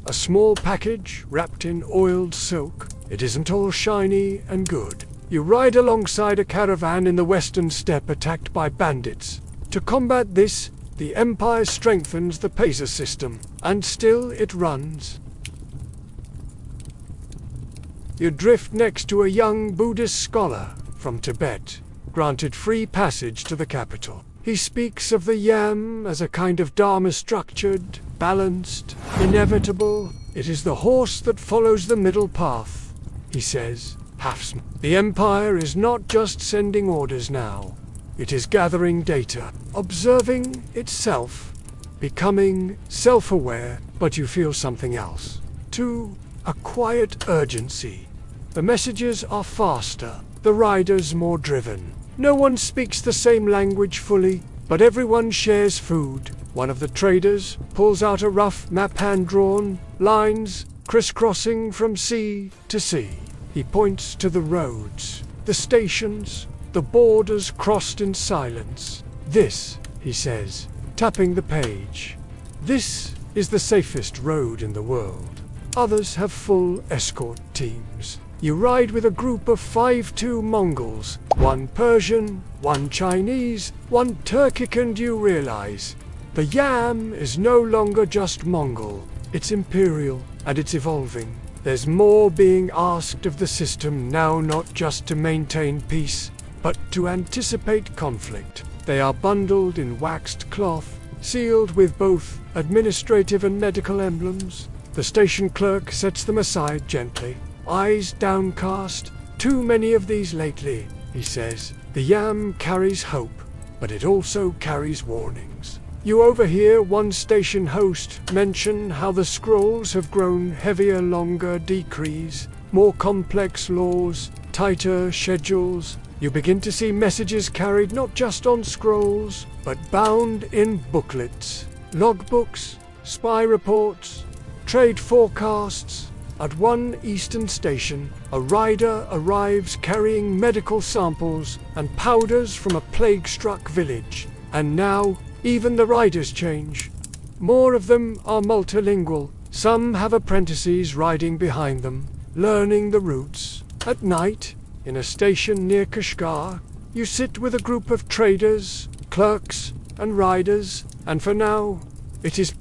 A small package wrapped in oiled silk. It isn't all shiny and good. You ride alongside a caravan in the western steppe attacked by bandits. To combat this, the Empire strengthens the Pesa system, and still it runs. You drift next to a young Buddhist scholar from Tibet, granted free passage to the capital. He speaks of the Yam as a kind of Dharma-structured, balanced, inevitable. It is the horse that follows the middle path, he says, half-smile. The Empire is not just sending orders now. It is gathering data, observing itself, becoming self-aware, but you feel something else. Too, a quiet urgency. The messages are faster, the riders more driven. No one speaks the same language fully, but everyone shares food. One of the traders pulls out a rough map hand-drawn, lines crisscrossing from sea to sea. He points to the roads, the stations, the borders crossed in silence. This, he says, tapping the page, this is the safest road in the world. Others have full escort teams. You ride with a group of 5-2 Mongols, one Persian, one Chinese, one Turkic, and you realize the Yam is no longer just Mongol, it's imperial, and it's evolving. There's more being asked of the system now, not just to maintain peace, but to anticipate conflict. They are bundled in waxed cloth, sealed with both administrative and medical emblems. The station clerk sets them aside gently, eyes downcast. Too many of these lately, he says. The Yam carries hope, but it also carries warnings. You overhear one station host mention how the scrolls have grown heavier, longer decrees, more complex laws, tighter schedules. You begin to see messages carried not just on scrolls, but bound in booklets, logbooks, spy reports, trade forecasts. At one eastern station, a rider arrives carrying medical samples and powders from a plague-struck village. And now, even the riders change. More of them are multilingual. Some have apprentices riding behind them, learning the routes. At night, in a station near Kashgar, you sit with a group of traders, clerks, and riders, and for now, it is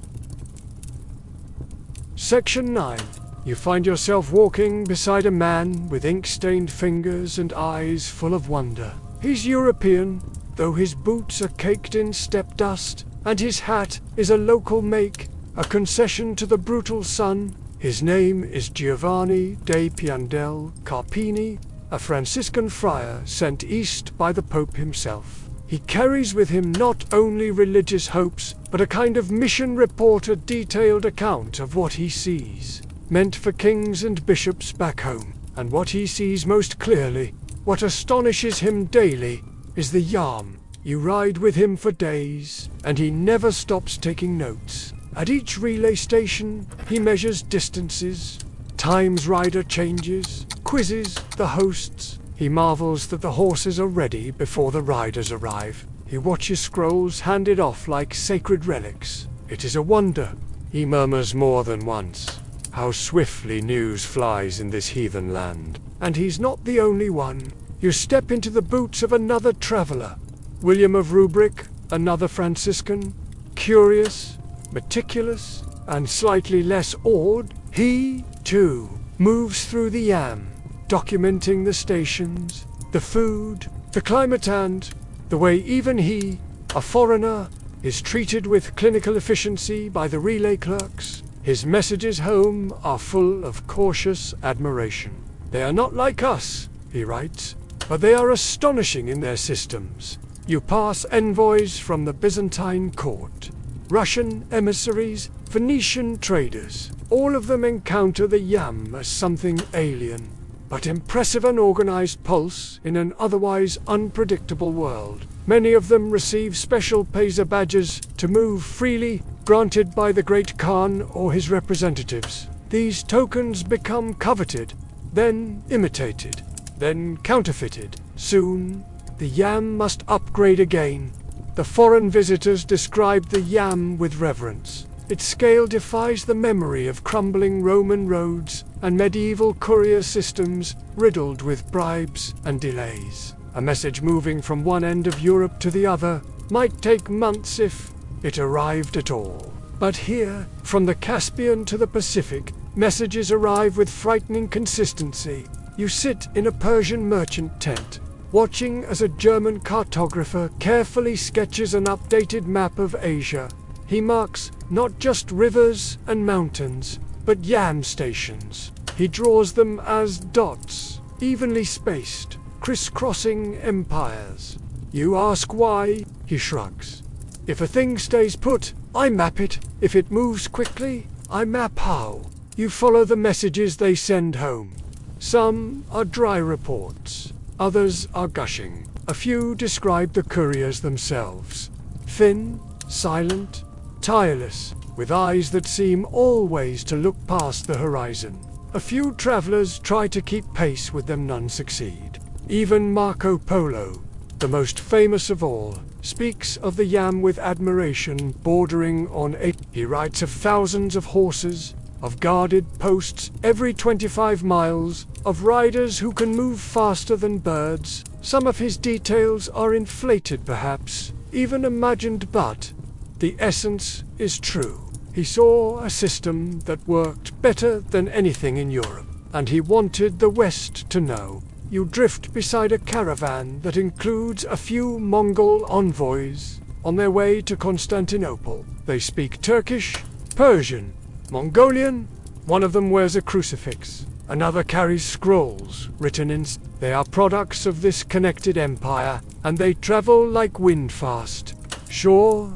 Section 9. You find yourself walking beside a man with ink-stained fingers and eyes full of wonder. He's European, though his boots are caked in steppe dust, and his hat is a local make, a concession to the brutal sun. His name is Giovanni de Piandel Carpini, a Franciscan friar sent east by the Pope himself. He carries with him not only religious hopes, but a kind of mission report, a detailed account of what he sees, meant for kings and bishops back home. And what he sees most clearly, what astonishes him daily, is the Yam. You ride with him for days, and he never stops taking notes. At each relay station, he measures distances, times rider changes, quizzes the hosts. He marvels that the horses are ready before the riders arrive. He watches scrolls handed off like sacred relics. It is a wonder, he murmurs more than once, how swiftly news flies in this heathen land. And he's not the only one. You step into the boots of another traveler, William of Rubric, another Franciscan, curious, meticulous, and slightly less awed. He, too, moves through the Yam, documenting the stations, the food, the climate, and the way even he, a foreigner, is treated with clinical efficiency by the relay clerks. His messages home are full of cautious admiration. They are not like us, he writes, but they are astonishing in their systems. You pass envoys from the Byzantine court, Russian emissaries, Phoenician traders. All of them encounter the Yam as something alien, but impressive, an organized pulse in an otherwise unpredictable world. Many of them receive special Pesa badges to move freely, granted by the Great Khan or his representatives. These tokens become coveted, then imitated, then counterfeited. Soon, the Yam must upgrade again. The foreign visitors describe the Yam with reverence. Its scale defies the memory of crumbling Roman roads and medieval courier systems riddled with bribes and delays. A message moving from one end of Europe to the other might take months if it arrived at all. But here, from the Caspian to the Pacific, messages arrive with frightening consistency. You sit in a Persian merchant tent, watching as a German cartographer carefully sketches an updated map of Asia. He marks not just rivers and mountains, but Yam stations. He draws them as dots, evenly spaced, crisscrossing empires. You ask why? He shrugs. If a thing stays put, I map it. If it moves quickly, I map how. You follow the messages they send home. Some are dry reports, others are gushing. A few describe the couriers themselves. Thin, silent, tireless, with eyes that seem always to look past the horizon. A few travelers try to keep pace with them, none succeed. Even Marco Polo, the most famous of all, speaks of the Yam with admiration bordering on it. He writes of thousands of horses, of guarded posts every 25 miles, of riders who can move faster than birds. Some of his details are inflated perhaps, even imagined, but the essence is true. He saw a system that worked better than anything in Europe, and he wanted the West to know. You drift beside a caravan that includes a few Mongol envoys on their way to Constantinople. They speak Turkish, Persian, Mongolian. One of them wears a crucifix. Another carries scrolls written in. They are products of this connected empire, and they travel like wind fast. Sure,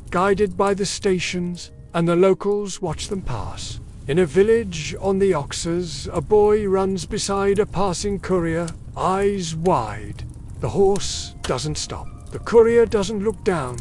guided by the stations, and the locals watch them pass. In a village on the Oxus, a boy runs beside a passing courier, eyes wide. The horse doesn't stop. The courier doesn't look down,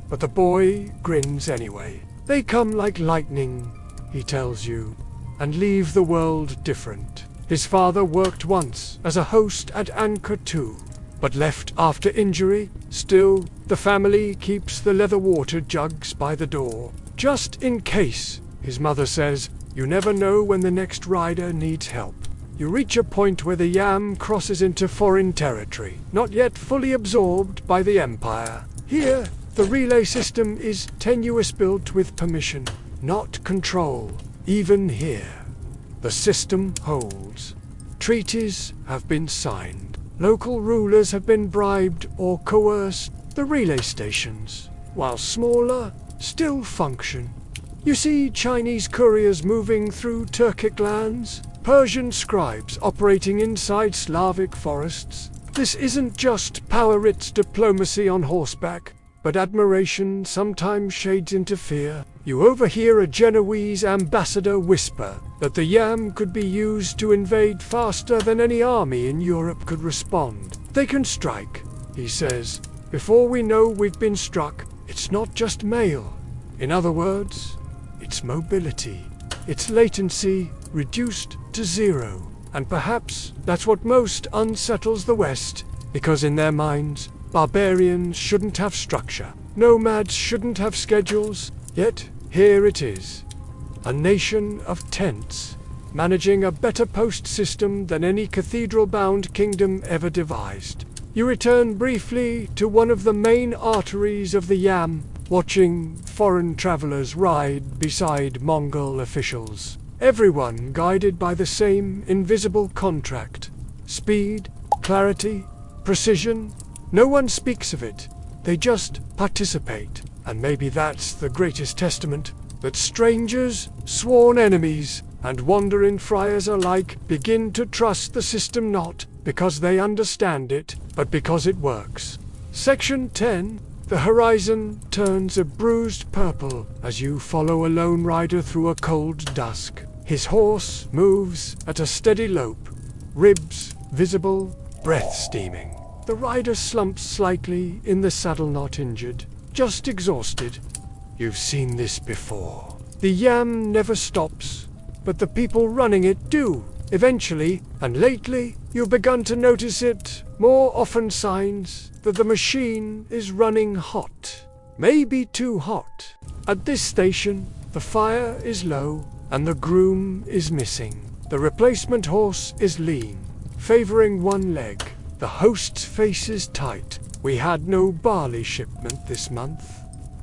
but the boy grins anyway. They come like lightning, he tells you, and leave the world different. His father worked once as a host at Angkor too, but left after injury. Still, the family keeps the leather water jugs by the door, just in case. His mother says, you never know when the next rider needs help. You reach a point where the yam crosses into foreign territory, not yet fully absorbed by the empire. Here, the relay system is tenuous, built with permission, not control. Even here, the system holds. Treaties have been signed. Local rulers have been bribed or coerced. The relay stations, while smaller, still function. You see Chinese couriers moving through Turkic lands, Persian scribes operating inside Slavic forests. This isn't just power, it's diplomacy on horseback, but admiration sometimes shades into fear. You overhear a Genoese ambassador whisper that the yam could be used to invade faster than any army in Europe could respond. They can strike, he says, before we know we've been struck. It's not just mail. In other words, it's mobility. It's latency reduced to zero. And perhaps that's what most unsettles the West, because in their minds, barbarians shouldn't have structure. Nomads shouldn't have schedules. Yet, here it is. A nation of tents, managing a better post system than any cathedral-bound kingdom ever devised. You return briefly to one of the main arteries of the yam, watching foreign travelers ride beside Mongol officials. Everyone guided by the same invisible contract. Speed, clarity, precision. No one speaks of it. They just participate. And maybe that's the greatest testament, that strangers, sworn enemies, and wandering friars alike begin to trust the system, not because they understand it, but because it works. Section 10. The horizon turns a bruised purple as you follow a lone rider through a cold dusk. His horse moves at a steady lope, ribs visible, breath steaming. The rider slumps slightly in the saddle, not injured, just exhausted. You've seen this before. The yam never stops, but the people running it do, eventually, and lately you've begun to notice it more often, signs that the machine is running hot. Maybe too hot. At this station, the fire is low and the groom is missing. The replacement horse is lean, favoring one leg. The host's face is tight. We had no barley shipment this month,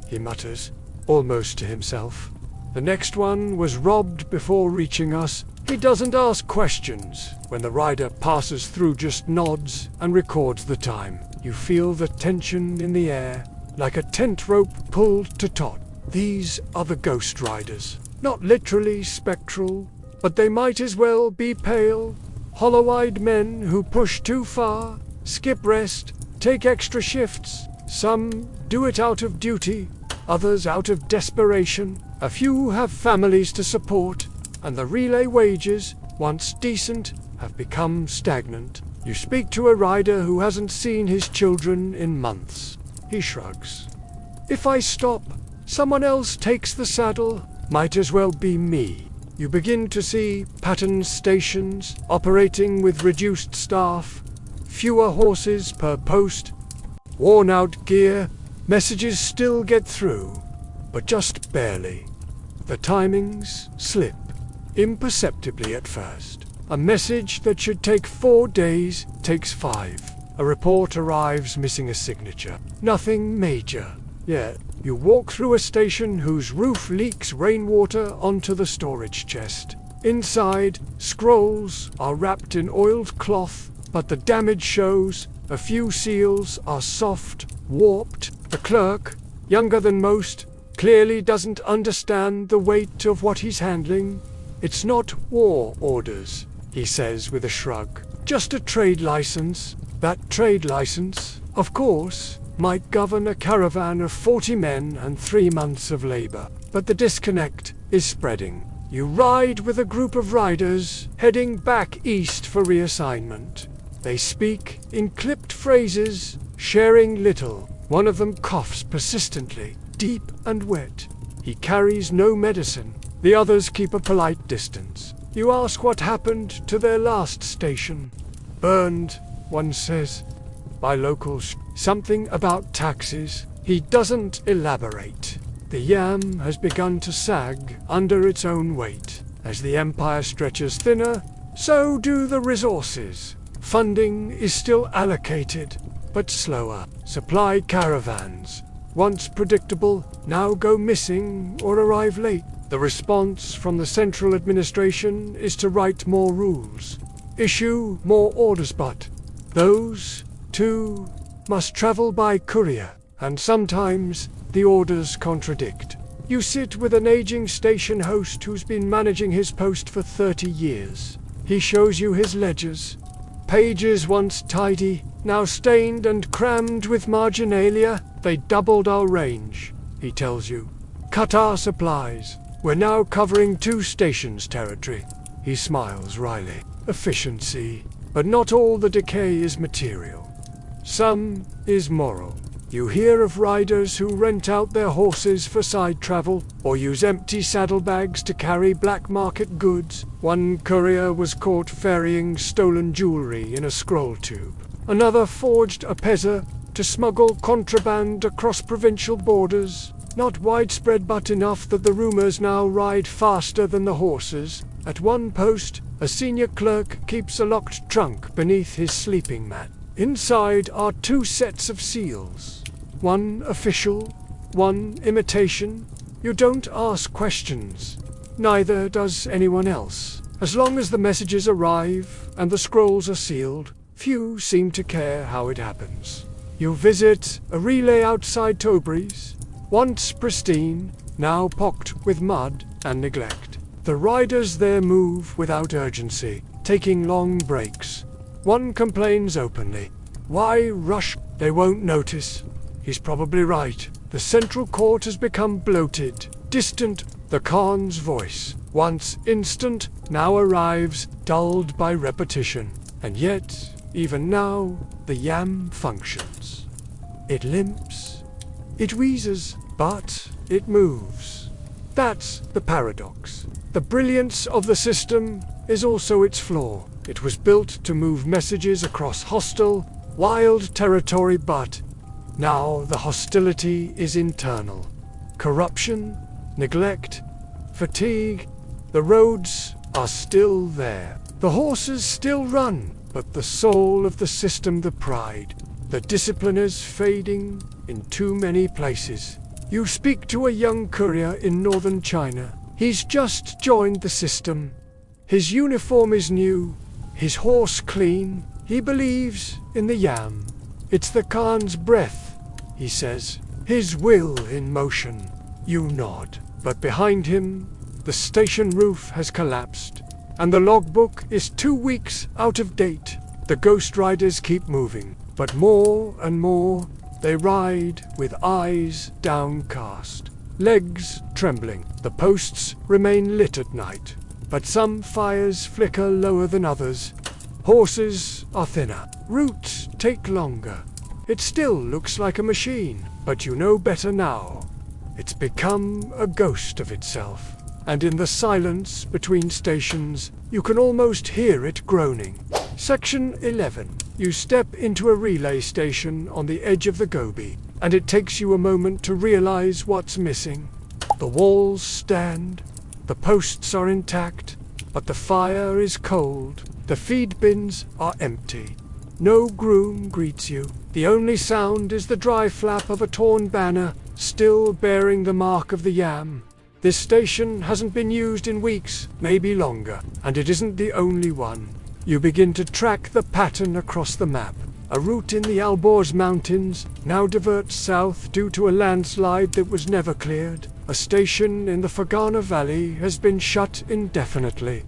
he mutters, almost to himself. The next one was robbed before reaching us. He doesn't ask questions. When the rider passes through, just nods and records the time. You feel the tension in the air, like a tent rope pulled to taut. These are the ghost riders. Not literally spectral, but they might as well be pale, hollow-eyed men who push too far, skip rest, take extra shifts. Some do it out of duty, others out of desperation. A few have families to support, and the relay wages, once decent, have become stagnant. You speak to a rider who hasn't seen his children in months. He shrugs. If I stop, someone else takes the saddle. Might as well be me. You begin to see patterned stations operating with reduced staff, fewer horses per post, worn-out gear. Messages still get through, but just barely. The timings slip. imperceptibly at first. A message that should take 4 days takes 5. A report arrives missing a signature. Nothing major. Yet, you walk through a station whose roof leaks rainwater onto the storage chest. Inside, scrolls are wrapped in oiled cloth, but the damage shows. A few seals are soft, warped. The clerk, younger than most, clearly doesn't understand the weight of what he's handling. It's not war orders, he says with a shrug. Just a trade license. That trade license, of course, might govern a caravan of 40 men and 3 months of labor. But the disconnect is spreading. You ride with a group of riders heading back east for reassignment. They speak in clipped phrases, sharing little. One of them coughs persistently, deep and wet. He carries no medicine. The others keep a polite distance. You ask what happened to their last station. Burned, one says, by locals. Something about taxes. He doesn't elaborate. The yam has begun to sag under its own weight. As the empire stretches thinner, so do the resources. Funding is still allocated, but slower. Supply caravans, once predictable, now go missing or arrive late. The response from the central administration is to write more rules, issue more orders, but those, too, must travel by courier, and sometimes the orders contradict. You sit with an aging station host who's been managing his post for 30 years. He shows you his ledgers. Pages once tidy, now stained and crammed with marginalia. They doubled our range, he tells you. Cut our supplies. We're now covering 2 stations' territory. He smiles wryly. Efficiency. But not all the decay is material. Some is moral. You hear of riders who rent out their horses for side travel, or use empty saddlebags to carry black market goods. One courier was caught ferrying stolen jewelry in a scroll tube. Another forged a pezza to smuggle contraband across provincial borders. Not widespread, but enough that the rumors now ride faster than the horses. At one post, a senior clerk keeps a locked trunk beneath his sleeping mat. Inside are 2 sets of seals. One official, one imitation. You don't ask questions. Neither does anyone else. As long as the messages arrive and the scrolls are sealed, few seem to care how it happens. You visit a relay outside Tobry's, once pristine, now pocked with mud and neglect. The riders there move without urgency, taking long breaks. One complains openly. Why rush? They won't notice. He's probably right. The central court has become bloated, distant. The Khan's voice, once instant, now arrives, dulled by repetition. And yet, even now, the yam functions. It limps. It wheezes, but it moves. That's the paradox. The brilliance of the system is also its flaw. It was built to move messages across hostile, wild territory, but now the hostility is internal. Corruption, neglect, fatigue. The roads are still there. The horses still run, but the soul of the system, the pride, the discipline is fading in too many places. You speak to a young courier in northern China. He's just joined the system. His uniform is new, his horse clean. He believes in the yam. It's the Khan's breath, he says, his will in motion. You nod. But behind him, the station roof has collapsed, and the logbook is 2 weeks out of date. The ghost riders keep moving, but more and more they ride with eyes downcast, legs trembling. The posts remain lit at night, but some fires flicker lower than others. Horses are thinner. Routes take longer. It still looks like a machine, but you know better now. It's become a ghost of itself, and in the silence between stations, you can almost hear it groaning. Section 11. You step into a relay station on the edge of the Gobi, and it takes you a moment to realize what's missing. The walls stand, the posts are intact, But the fire is cold. The feed bins are empty. No groom greets you. The only sound is the dry flap of a torn banner, still bearing the mark of the yam. This station hasn't been used in weeks, maybe longer, and it isn't the only one. You begin to track the pattern across the map. A route in the Alborz Mountains now diverts south due to a landslide that was never cleared. A station in the Fergana Valley has been shut indefinitely.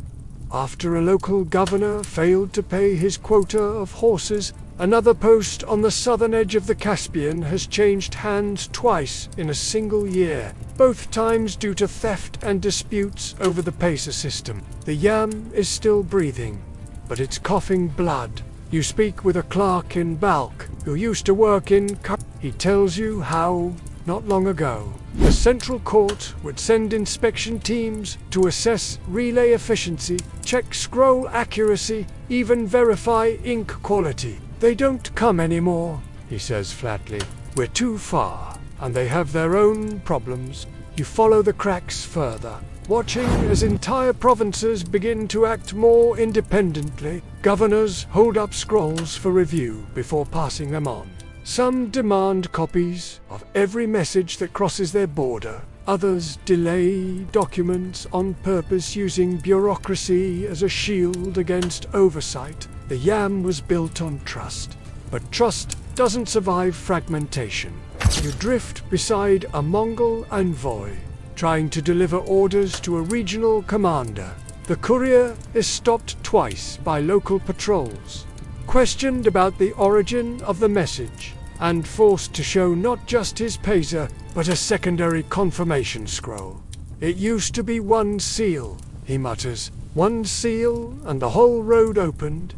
After a local governor failed to pay his quota of horses, another post on the southern edge of the Caspian has changed hands twice in a single year, both times due to theft and disputes over the pacer system. The yam is still breathing, but it's coughing blood. You speak with a clerk in Balk, who used to work in He tells you how, not long ago, the Central Court would send inspection teams to assess relay efficiency, check scroll accuracy, even verify ink quality. They don't come anymore, he says flatly. We're too far, and they have their own problems. You follow the cracks further, watching as entire provinces begin to act more independently. Governors hold up scrolls for review before passing them on. Some demand copies of every message that crosses their border. Others delay documents on purpose, using bureaucracy as a shield against oversight. The yam was built on trust, but trust doesn't survive fragmentation. You drift beside a Mongol envoy, trying to deliver orders to a regional commander. The courier is stopped twice by local patrols, questioned about the origin of the message, and forced to show not just his pacer, but a secondary confirmation scroll. It used to be one seal, he mutters. One seal, and the whole road opened.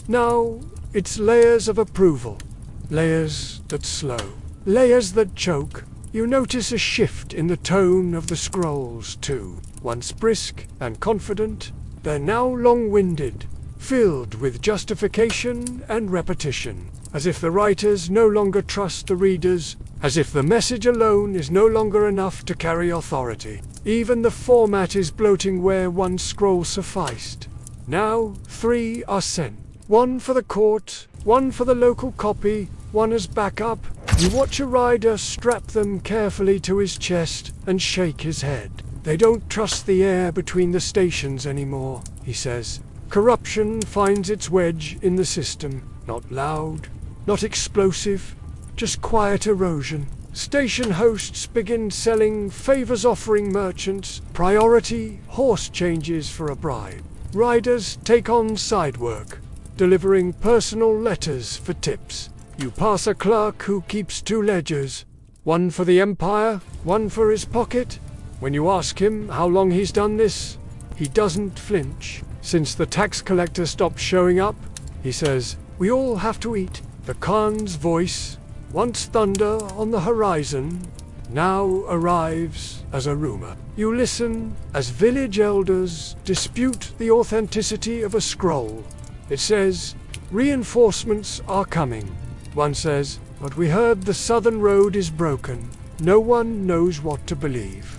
Now, it's layers of approval. Layers that slow. Layers that choke. You notice a shift in the tone of the scrolls, too. Once brisk and confident, they're now long-winded, filled with justification and repetition, as if the writers no longer trust the readers, as if the message alone is no longer enough to carry authority. Even the format is bloating where one scroll sufficed. Now 3 are sent. One for the court, one for the local copy, one as backup. You watch a rider strap them carefully to his chest and shake his head. They don't trust the air between the stations anymore, he says. Corruption finds its wedge in the system. Not loud, not explosive, just quiet erosion. Station hosts begin selling favors, offering merchants priority horse changes for a bribe. Riders take on side work, delivering personal letters for tips. You pass a clerk who keeps 2 ledgers, one for the Empire, one for his pocket. When you ask him how long he's done this, he doesn't flinch. Since the tax collector stopped showing up, he says, we all have to eat. The Khan's voice, once thunder on the horizon, now arrives as a rumor. You listen as village elders dispute the authenticity of a scroll. It says, reinforcements are coming. One says, but we heard the southern road is broken. No one knows what to believe.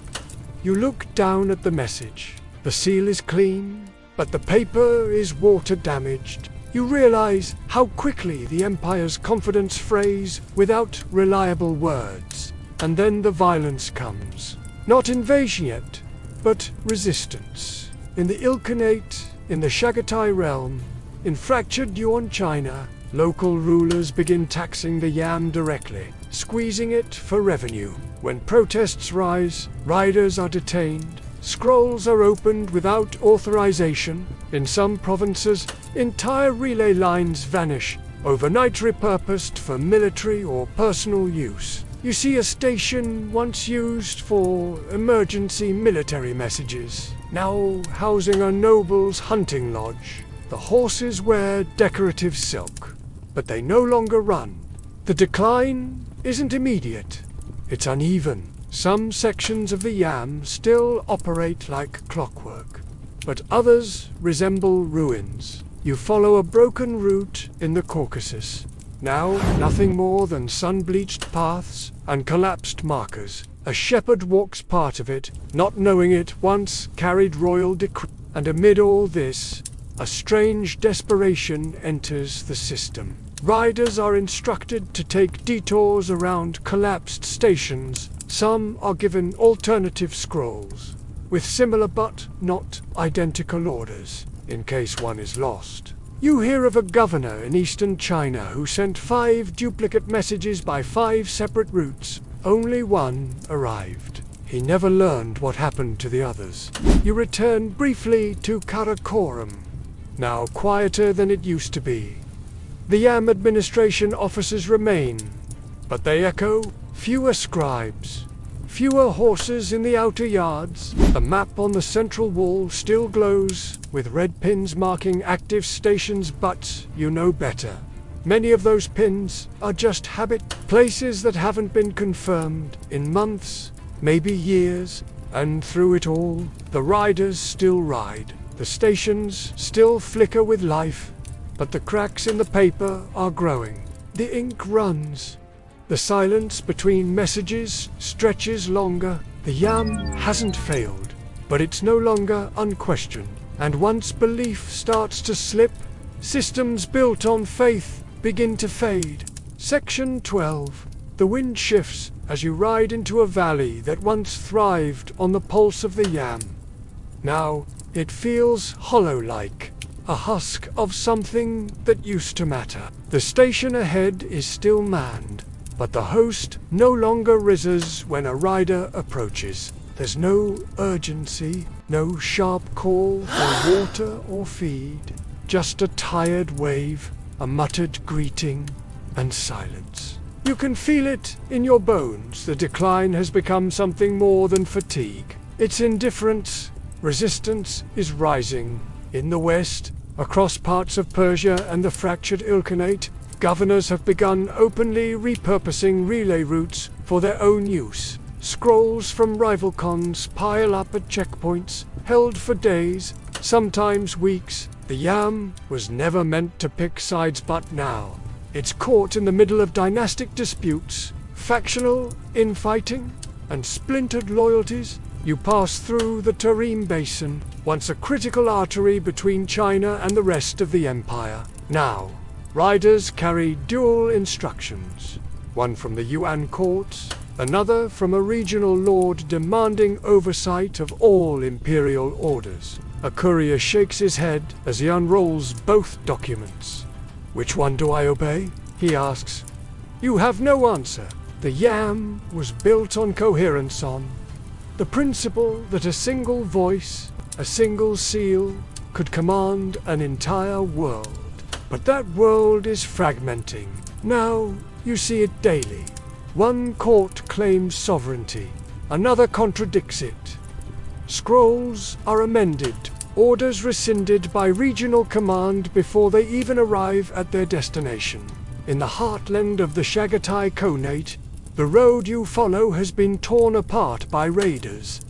You look down at the message. The seal is clean, but the paper is water damaged. You realize how quickly the Empire's confidence frays without reliable words. And then the violence comes. Not invasion yet, but resistance. In the Ilkhanate, in the Chagatai realm, in fractured Yuan China, local rulers begin taxing the yam directly, squeezing it for revenue. When protests rise, riders are detained, scrolls are opened without authorization. In some provinces, entire relay lines vanish, overnight repurposed for military or personal use. You see a station once used for emergency military messages, now housing a noble's hunting lodge. The horses wear decorative silk, but they no longer run. The decline isn't immediate. It's uneven. Some sections of the yam still operate like clockwork, but others resemble ruins. You follow a broken route in the Caucasus. Now nothing more than sun-bleached paths and collapsed markers. A shepherd walks part of it, not knowing it once carried royal decree. And amid all this, a strange desperation enters the system. Riders are instructed to take detours around collapsed stations. Some are given alternative scrolls, with similar but not identical orders, in case one is lost. You hear of a governor in eastern China who sent 5 duplicate messages by 5 separate routes. Only one arrived. He never learned what happened to the others. You return briefly to Karakoram, now quieter than it used to be. The Yam administration offices remain, but they echo fewer scribes, fewer horses in the outer yards. The map on the central wall still glows, with red pins marking active stations, but you know better. Many of those pins are just habit, places that haven't been confirmed in months, maybe years, and through it all, the riders still ride. The stations still flicker with life, but the cracks in the paper are growing. The ink runs. The silence between messages stretches longer. The Yam hasn't failed, but it's no longer unquestioned. And once belief starts to slip, systems built on faith begin to fade. Section 12. The wind shifts as you ride into a valley that once thrived on the pulse of the Yam. Now, it feels hollow-like, a husk of something that used to matter. The station ahead is still manned, but the host no longer rises when a rider approaches. There's no urgency, no sharp call for water or feed, just a tired wave, a muttered greeting, and silence. You can feel it in your bones. The decline has become something more than fatigue. It's indifference. Resistance is rising. In the west, across parts of Persia and the fractured Ilkhanate, governors have begun openly repurposing relay routes for their own use. Scrolls from rival khans pile up at checkpoints, held for days, sometimes weeks. The Yam was never meant to pick sides, but now it's caught in the middle of dynastic disputes, factional infighting, and splintered loyalties. You pass through the Tarim Basin, once a critical artery between China and the rest of the empire. Now, riders carry dual instructions, one from the Yuan courts, another from a regional lord demanding oversight of all imperial orders. A courier shakes his head as he unrolls both documents. "Which one do I obey?" he asks. You have no answer. The Yam was built on coherence, on the principle that a single voice, a single seal, could command an entire world. But that world is fragmenting. Now you see it daily. One court claims sovereignty, another contradicts it. Scrolls are amended, orders rescinded by regional command before they even arrive at their destination. In the heartland of the Chagatai Khanate, the road you follow has been torn apart by raiders.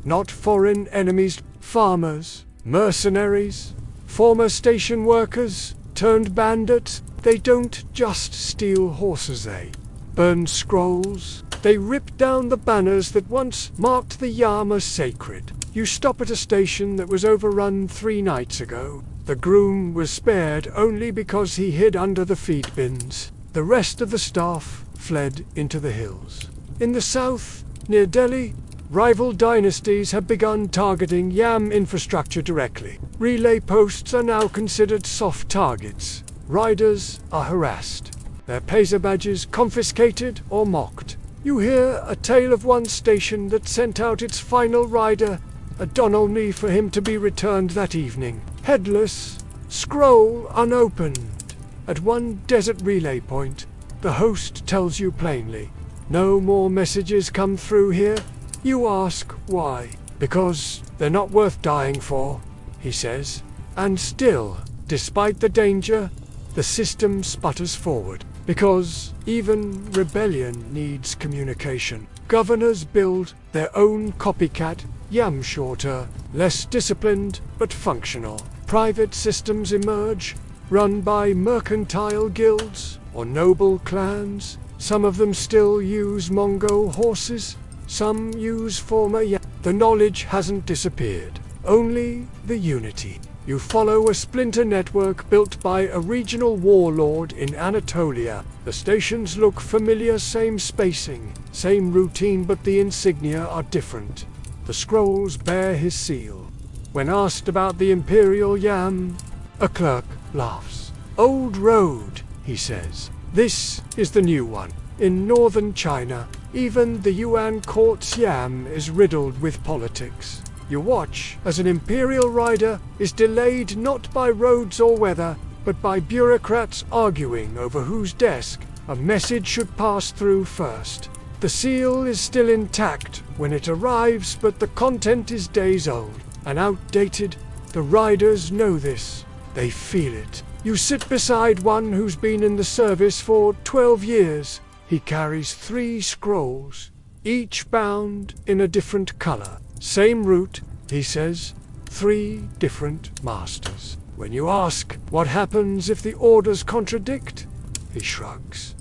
Not foreign enemies, farmers, mercenaries, former station workers, turned bandits. They don't just steal horses, they burn scrolls. They rip down the banners that once marked the Yam as sacred. You stop at a station that was overrun 3 nights ago. The groom was spared only because he hid under the feed bins. The rest of the staff fled into the hills. In the south, near Delhi, rival dynasties have begun targeting Yam infrastructure directly. Relay posts are now considered soft targets. Riders are harassed, their Pesa badges confiscated or mocked. You hear a tale of one station that sent out its final rider, a dawn only for him to be returned that evening. Headless, scroll unopened. At one desert relay point, the host tells you plainly, no more messages come through here. You ask why. Because they're not worth dying for, he says. And still, despite the danger, the system sputters forward. Because even rebellion needs communication. Governors build their own copycat Yam, shorter, less disciplined, but functional. Private systems emerge, run by mercantile guilds or noble clans. Some of them still use Mongol horses, some use former Yam. The knowledge hasn't disappeared, only the unity. You follow a splinter network built by a regional warlord in Anatolia. The stations look familiar, same spacing, same routine, but the insignia are different. The scrolls bear his seal. When asked about the Imperial Yam, a clerk laughs. "Old road," he says. "This is the new one. In northern China, even the Yuan court's yam is riddled with politics. You watch as an imperial rider is delayed not by roads or weather, but by bureaucrats arguing over whose desk a message should pass through first. The seal is still intact when it arrives, but the content is days old and outdated. The riders know this. They feel it. You sit beside one who's been in the service for 12 years. He carries 3 scrolls, each bound in a different color. Same route, he says, 3 different masters. When you ask what happens if the orders contradict, he shrugs.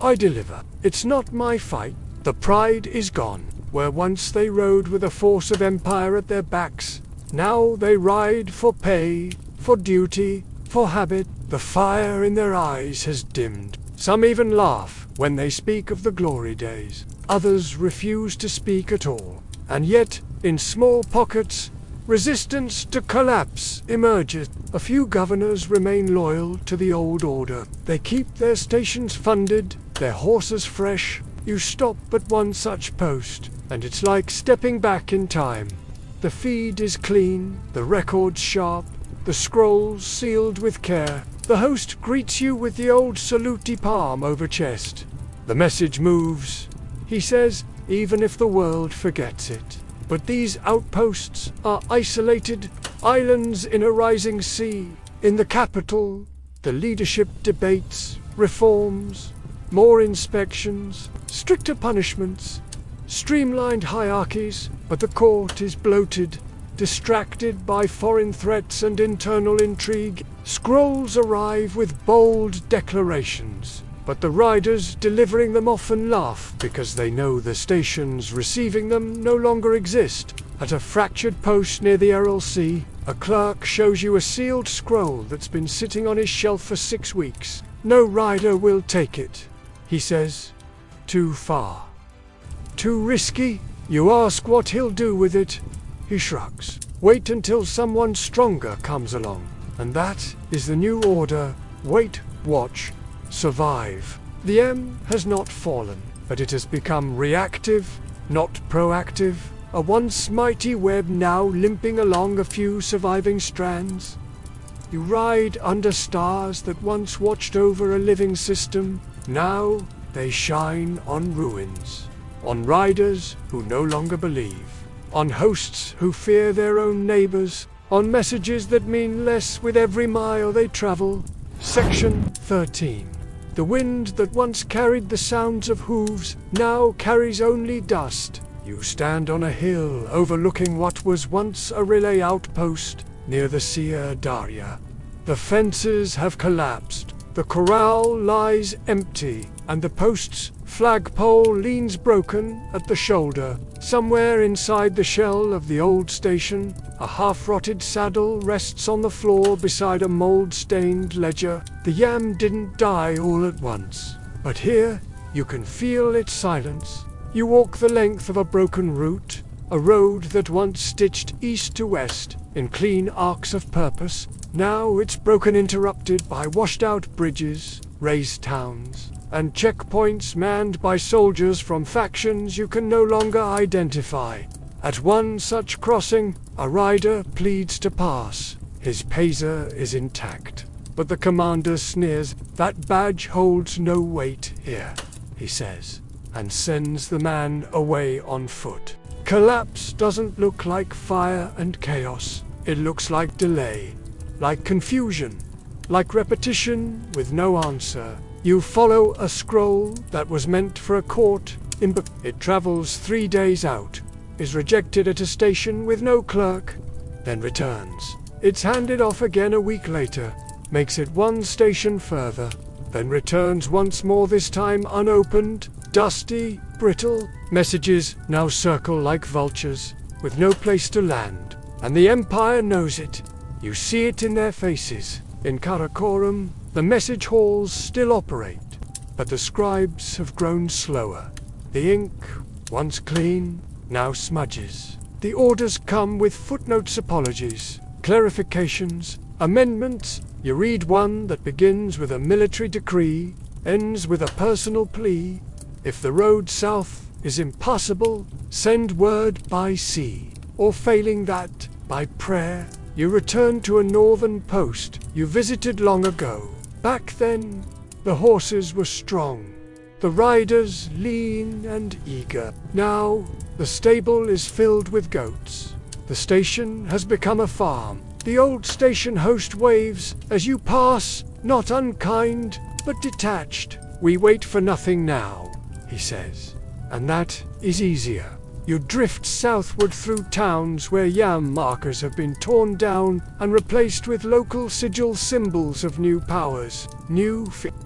I deliver. It's not my fight. The pride is gone. Where once they rode with a force of empire at their backs, now they ride for pay, for duty, for habit. The fire in their eyes has dimmed. Some even laugh when they speak of the glory days. Others refuse to speak at all. And yet, in small pockets, resistance to collapse emerges. A few governors remain loyal to the old order. They keep their stations funded, their horses fresh. You stop at one such post, and it's like stepping back in time. The feed is clean, the records sharp, the scrolls sealed with care. The host greets you with the old salute palm over chest. The message moves, he says, even if the world forgets it. But these outposts are isolated islands in a rising sea. In the capital, the leadership debates, reforms, more inspections, stricter punishments, streamlined hierarchies, but the court is bloated, distracted by foreign threats and internal intrigue. Scrolls arrive with bold declarations, but the riders delivering them often laugh because they know the stations receiving them no longer exist. At a fractured post near the Aral Sea, a clerk shows you a sealed scroll that's been sitting on his shelf for 6 weeks. No rider will take it, he says. Too far. Too risky? You ask what he'll do with it. He shrugs. Wait until someone stronger comes along. And that is the new order. Wait, watch, survive. The M has not fallen, but it has become reactive, not proactive. A once mighty web now limping along a few surviving strands. You ride under stars that once watched over a living system. Now they shine on ruins, on riders who no longer believe, on hosts who fear their own neighbors, on messages that mean less with every mile they travel. Section 13. The wind that once carried the sounds of hooves now carries only dust. You stand on a hill overlooking what was once a relay outpost near the Sierra Daria. The fences have collapsed, the corral lies empty, and the post's flagpole leans broken at the shoulder. Somewhere inside the shell of the old station, a half-rotted saddle rests on the floor beside a mold-stained ledger. The yam didn't die all at once, but here you can feel its silence. You walk the length of a broken route, a road that once stitched east to west in clean arcs of purpose. Now it's broken, interrupted by washed-out bridges, raised towns, and checkpoints manned by soldiers from factions you can no longer identify. At one such crossing, a rider pleads to pass. His pazer is intact, but the commander sneers. That badge holds no weight here, he says, and sends the man away on foot. Collapse doesn't look like fire and chaos. It looks like delay, like confusion, like repetition with no answer. You follow a scroll that was meant for a court. It travels 3 days out, is rejected at a station with no clerk, then returns. It's handed off again a week later, makes it 1 station further, then returns once more, this time unopened, dusty, brittle. Messages now circle like vultures, with no place to land. And the Empire knows it. You see it in their faces. In Karakoram, the message halls still operate, but the scribes have grown slower. The ink, once clean, now smudges. The orders come with footnotes, apologies, clarifications, amendments. You read one that begins with a military decree, ends with a personal plea. If the road south is impassable, send word by sea. Or failing that, by prayer, you return to a northern post you visited long ago. Back then, the horses were strong, the riders lean and eager. Now, the stable is filled with goats. The station has become a farm. The old station host waves as you pass, not unkind, but detached. We wait for nothing now, he says. And that is easier. You drift southward through towns where yam markers have been torn down and replaced with local sigil symbols of new powers,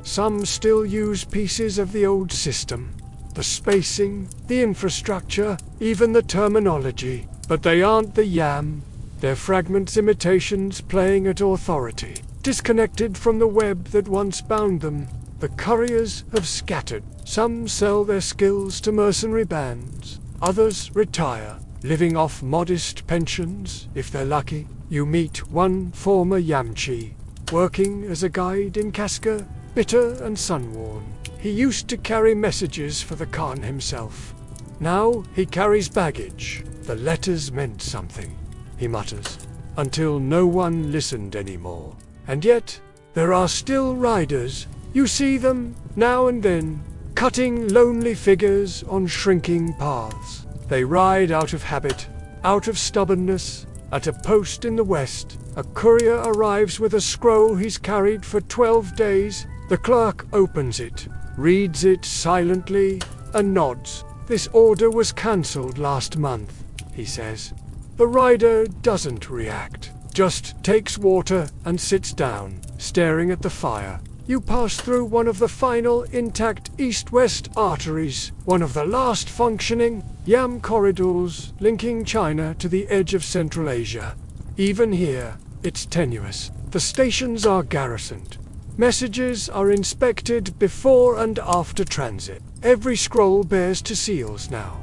Some still use pieces of the old system. The spacing, the infrastructure, even the terminology. But they aren't the yam. They're fragments, imitations playing at authority, disconnected from the web that once bound them. The couriers have scattered. Some sell their skills to mercenary bands. Others retire, living off modest pensions, if they're lucky. You meet one former Yamchi, working as a guide in Kaska, bitter and sun-worn. He used to carry messages for the Khan himself. Now he carries baggage. The letters meant something, he mutters, until no one listened anymore. And yet, there are still riders. You see them, now and then, cutting lonely figures on shrinking paths. They ride out of habit, out of stubbornness. At a post in the west, a courier arrives with a scroll he's carried for 12 days. The clerk opens it, reads it silently, and nods. This order was cancelled last month, he says. The rider doesn't react, just takes water and sits down, staring at the fire. You pass through one of the final intact east-west arteries, one of the last functioning yam corridors linking China to the edge of Central Asia. Even here, it's tenuous. The stations are garrisoned. Messages are inspected before and after transit. Every scroll bears two seals now.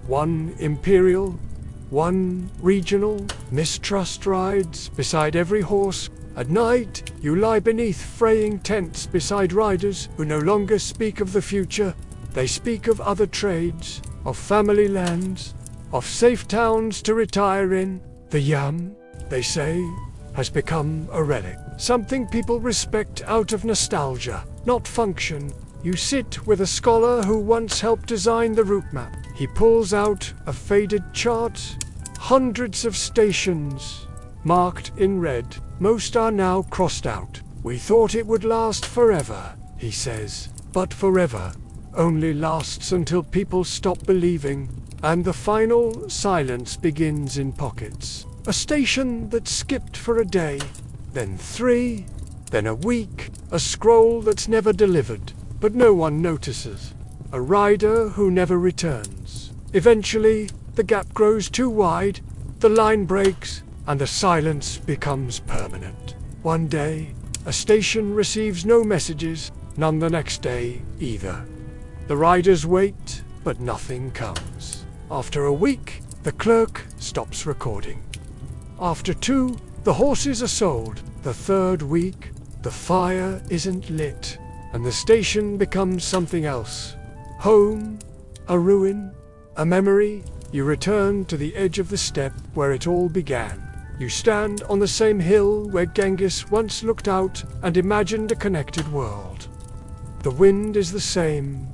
One imperial, one regional. Mistrust rides beside every horse. At night, you lie beneath fraying tents beside riders who no longer speak of the future. They speak of other trades, of family lands, of safe towns to retire in. The yam, they say, has become a relic, something people respect out of nostalgia, not function. You sit with a scholar who once helped design the route map. He pulls out a faded chart, hundreds of stations, marked in red. Most are now crossed out. We thought it would last forever, he says. But forever only lasts until people stop believing, and the final silence begins in pockets. A station that skipped for a day, then 3, then a week. A scroll that's never delivered, but no one notices. A rider who never returns. Eventually, the gap grows too wide, the line breaks, and the silence becomes permanent. One day, a station receives no messages, none the next day either. The riders wait, but nothing comes. After a week, the clerk stops recording. After 2, the horses are sold. The 3rd week, the fire isn't lit, and the station becomes something else. Home, a ruin, a memory. You return to the edge of the steppe where it all began. You stand on the same hill where Genghis once looked out and imagined a connected world. The wind is the same.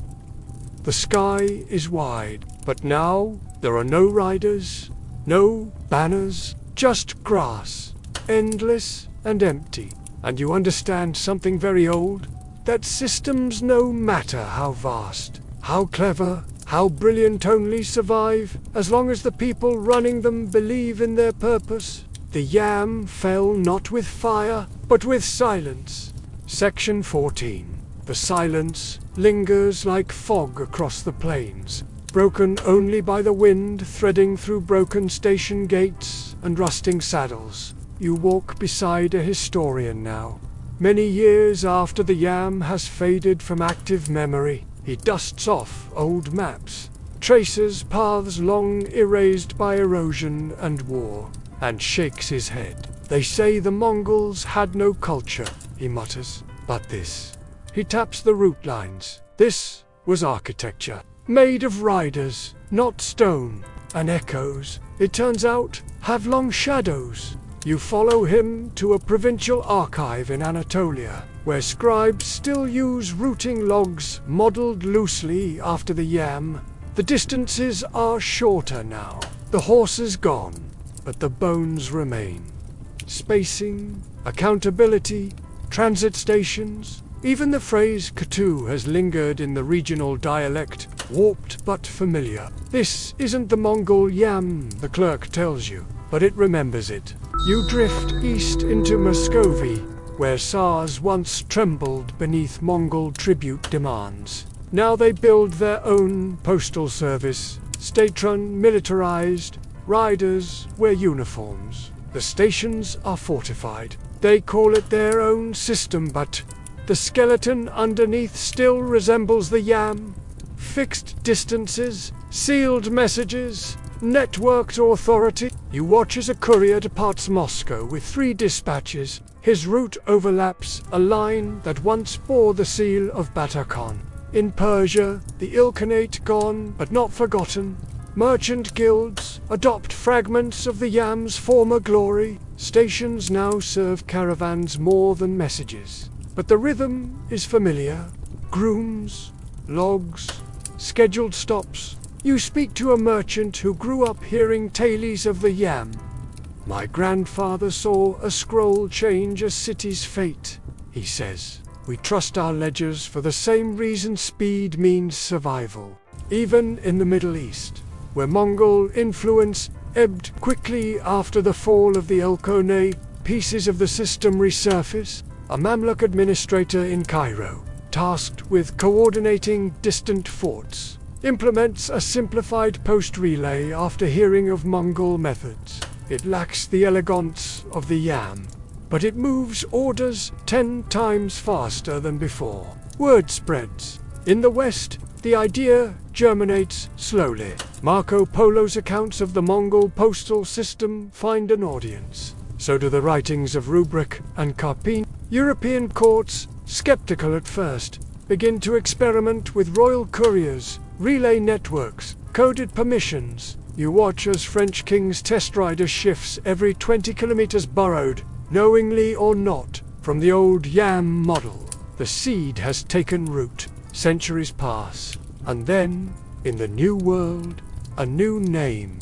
The sky is wide, but now there are no riders, no banners, just grass, endless and empty. And you understand something very old, that systems, no matter how vast, how clever, how brilliant, only survive as long as the people running them believe in their purpose. The yam fell not with fire, but with silence. Section 14. The silence lingers like fog across the plains, broken only by the wind threading through broken station gates and rusting saddles. You walk beside a historian now. Many years after the yam has faded from active memory, he dusts off old maps, traces paths long erased by erosion and war, and shakes his head. They say the Mongols had no culture, he mutters, but this. He taps the route lines. This was architecture, made of riders, not stone, and echoes, it turns out, have long shadows. You follow him to a provincial archive in Anatolia, where scribes still use routing logs modeled loosely after the yam. The distances are shorter now. The horses gone, but the bones remain. Spacing, accountability, transit stations, even the phrase Katu has lingered in the regional dialect, warped but familiar. This isn't the Mongol yam, the clerk tells you, but it remembers it. You drift east into Muscovy, where Tsars once trembled beneath Mongol tribute demands. Now they build their own postal service, state-run, militarized, riders wear uniforms. The stations are fortified. They call it their own system, but the skeleton underneath still resembles the yam. Fixed distances, sealed messages, networked authority. You watch as a courier departs Moscow with 3 dispatches. His route overlaps a line that once bore the seal of Batakhan. In Persia, the Ilkhanate gone but not forgotten. Merchant guilds adopt fragments of the yam's former glory. Stations now serve caravans more than messages. But the rhythm is familiar. Grooms, logs, scheduled stops. You speak to a merchant who grew up hearing tales of the yam. My grandfather saw a scroll change a city's fate, he says. We trust our ledgers for the same reason speed means survival. Even in the Middle East, where Mongol influence ebbed quickly after the fall of the Elkhoney, pieces of the system resurface. A Mamluk administrator in Cairo, tasked with coordinating distant forts, implements a simplified post relay after hearing of Mongol methods. It lacks the elegance of the yam, but it moves orders 10 times faster than before. Word spreads. In the West, the idea germinates slowly. Marco Polo's accounts of the Mongol postal system find an audience. So do the writings of Rubric and Karpin. European courts, skeptical at first, begin to experiment with royal couriers, relay networks, coded permissions. You watch as French king's test rider shifts every 20 kilometers borrowed, knowingly or not, from the old yam model. The seed has taken root. Centuries pass. And then, in the new world, a new name,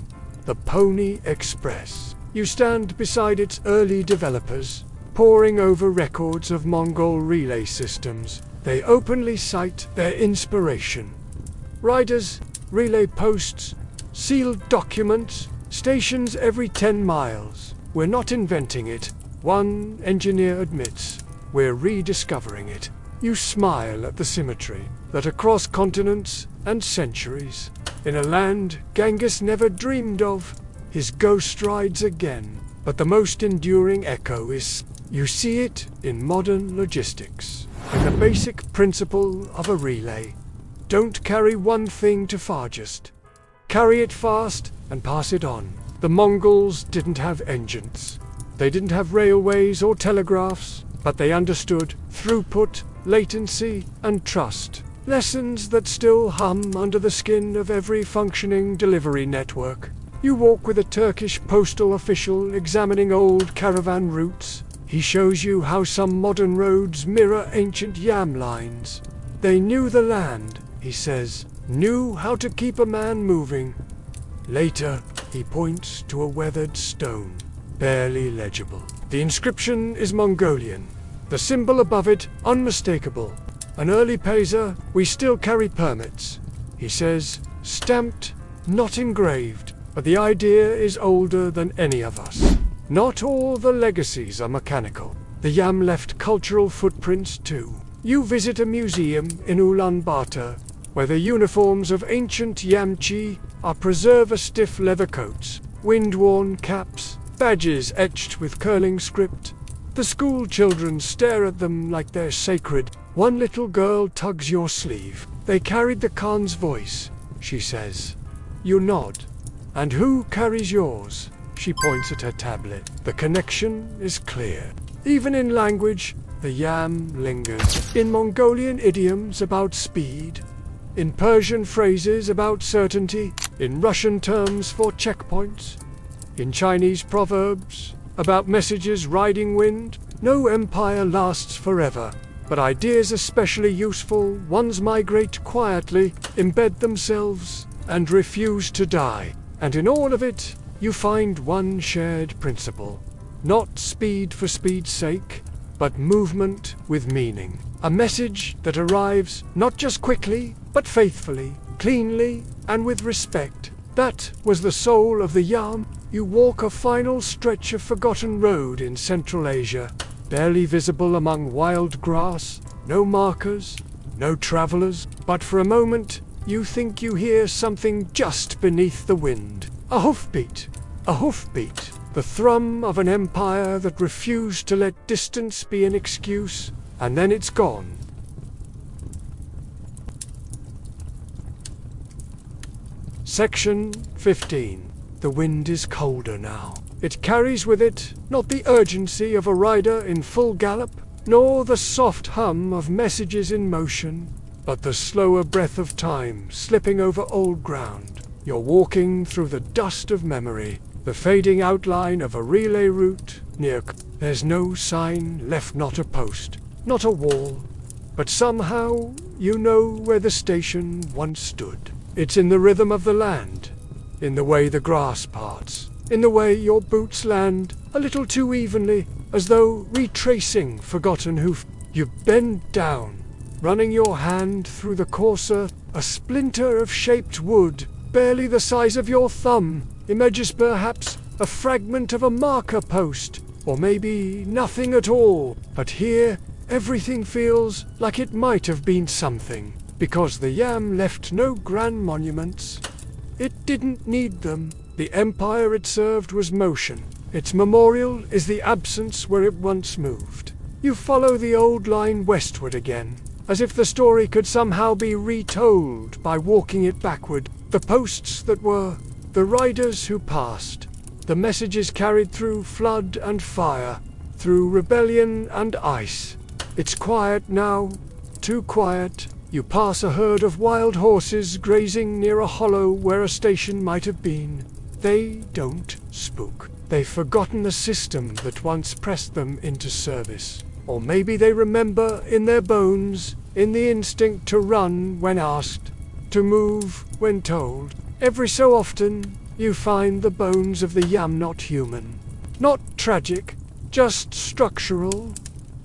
the Pony Express. You stand beside its early developers, poring over records of Mongol relay systems. They openly cite their inspiration. Riders, relay posts, sealed documents, stations every 10 miles. We're not inventing it, one engineer admits. We're rediscovering it. You smile at the symmetry, that across continents and centuries, in a land Genghis never dreamed of, his ghost rides again. But the most enduring echo is, you see it in modern logistics, in the basic principle of a relay. Don't carry one thing too far, just carry it fast and pass it on. The Mongols didn't have engines. They didn't have railways or telegraphs, but they understood throughput, latency, and trust. Lessons that still hum under the skin of every functioning delivery network. You walk with a Turkish postal official examining old caravan routes. He shows you how some modern roads mirror ancient yam lines. They knew the land, he says, knew how to keep a man moving. Later, he points to a weathered stone, barely legible. The inscription is Mongolian. The symbol above it, unmistakable. An early Payser, we still carry permits. He says, stamped, not engraved, but the idea is older than any of us. Not all the legacies are mechanical. The yam left cultural footprints too. You visit a museum in Ulaanbaatar, where the uniforms of ancient Yamchi are preserved as stiff leather coats, wind-worn caps, badges etched with curling script. The school children stare at them like they're sacred. One little girl tugs your sleeve. "They carried the Khan's voice," she says. You nod. "And who carries yours?" She points at her tablet. The connection is clear. Even in language, the yam lingers. In Mongolian idioms about speed, in Persian phrases about certainty, in Russian terms for checkpoints, in Chinese proverbs about messages riding wind. No empire lasts forever, but ideas, especially useful ones, migrate quietly, embed themselves, and refuse to die. And in all of it, you find one shared principle. Not speed for speed's sake, but movement with meaning. A message that arrives not just quickly, but faithfully, cleanly, and with respect. That was the soul of the yam. You walk a final stretch of forgotten road in Central Asia, barely visible among wild grass, no markers, no travelers, but for a moment you think you hear something just beneath the wind. A hoofbeat. A hoofbeat. The thrum of an empire that refused to let distance be an excuse, and then it's gone. Section 15. The wind is colder now. It carries with it not the urgency of a rider in full gallop, nor the soft hum of messages in motion, but the slower breath of time slipping over old ground. You're walking through the dust of memory, the fading outline of a relay route near. There's no sign left, not a post, not a wall, but somehow you know where the station once stood. It's in the rhythm of the land, in the way the grass parts, in the way your boots land a little too evenly, as though retracing forgotten hoof. You bend down, running your hand through the coarser, a splinter of shaped wood, barely the size of your thumb, emerges perhaps a fragment of a marker post, or maybe nothing at all. But here, everything feels like it might have been something, because the yam left no grand monuments. It didn't need them. The empire it served was motion. Its memorial is the absence where it once moved. You follow the old line westward again, as if the story could somehow be retold by walking it backward. The posts that were, the riders who passed, the messages carried through flood and fire, through rebellion and ice. It's quiet now, too quiet. You pass a herd of wild horses grazing near a hollow where a station might have been. They don't spook. They've forgotten the system that once pressed them into service. Or maybe they remember in their bones, in the instinct to run when asked, to move when told. Every so often, you find the bones of the yam not human, not tragic, just structural.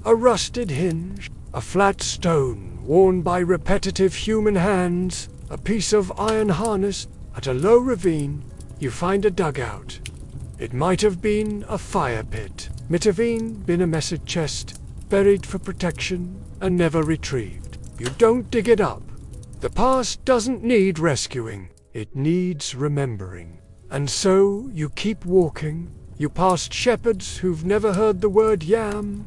A rusted hinge, a flat stone worn by repetitive human hands, a piece of iron harness. At a low ravine, you find a dugout. It might have been a fire pit, might have been a message chest, buried for protection and never retrieved. You don't dig it up. The past doesn't need rescuing, it needs remembering. And so you keep walking. You pass shepherds who've never heard the word yam.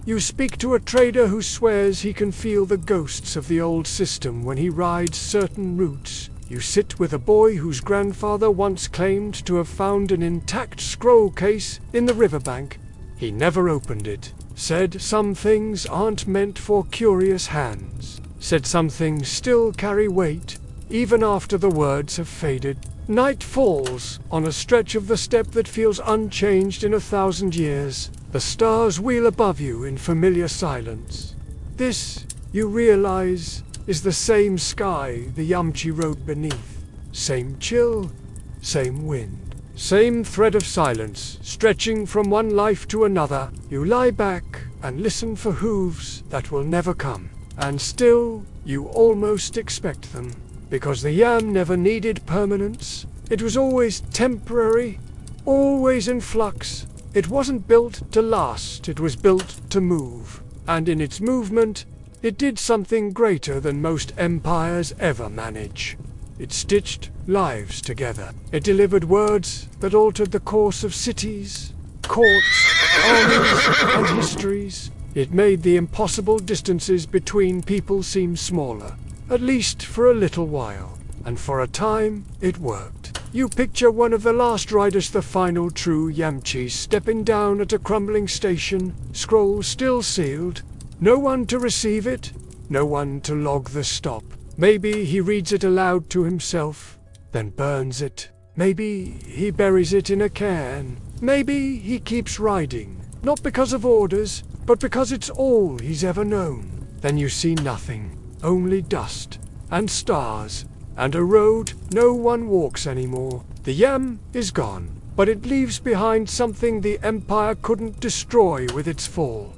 You speak to a trader who swears he can feel the ghosts of the old system when he rides certain routes. You sit with a boy whose grandfather once claimed to have found an intact scroll case in the riverbank. He never opened it. Said some things aren't meant for curious hands. Said some things still carry weight, even after the words have faded. Night falls on a stretch of the steppe that feels unchanged in 1,000 years. The stars wheel above you in familiar silence. This, you realize, is the same sky the Yamchi rode beneath. Same chill, same wind. Same thread of silence, stretching from one life to another. You lie back and listen for hooves that will never come. And still, you almost expect them. Because the yam never needed permanence. It was always temporary, always in flux. It wasn't built to last, it was built to move. And in its movement, it did something greater than most empires ever manage. It stitched lives together. It delivered words that altered the course of cities, courts, armies, and histories. It made the impossible distances between people seem smaller, at least for a little while. And for a time, it worked. You picture one of the last riders, the final true Yamchis, stepping down at a crumbling station, scroll still sealed. No one to receive it, no one to log the stop. Maybe he reads it aloud to himself, then burns it. Maybe he buries it in a cairn. Maybe he keeps riding, not because of orders, but because it's all he's ever known. Then you see nothing, only dust, and stars, and a road no one walks anymore. The Yam is gone, but it leaves behind something the Empire couldn't destroy with its fall.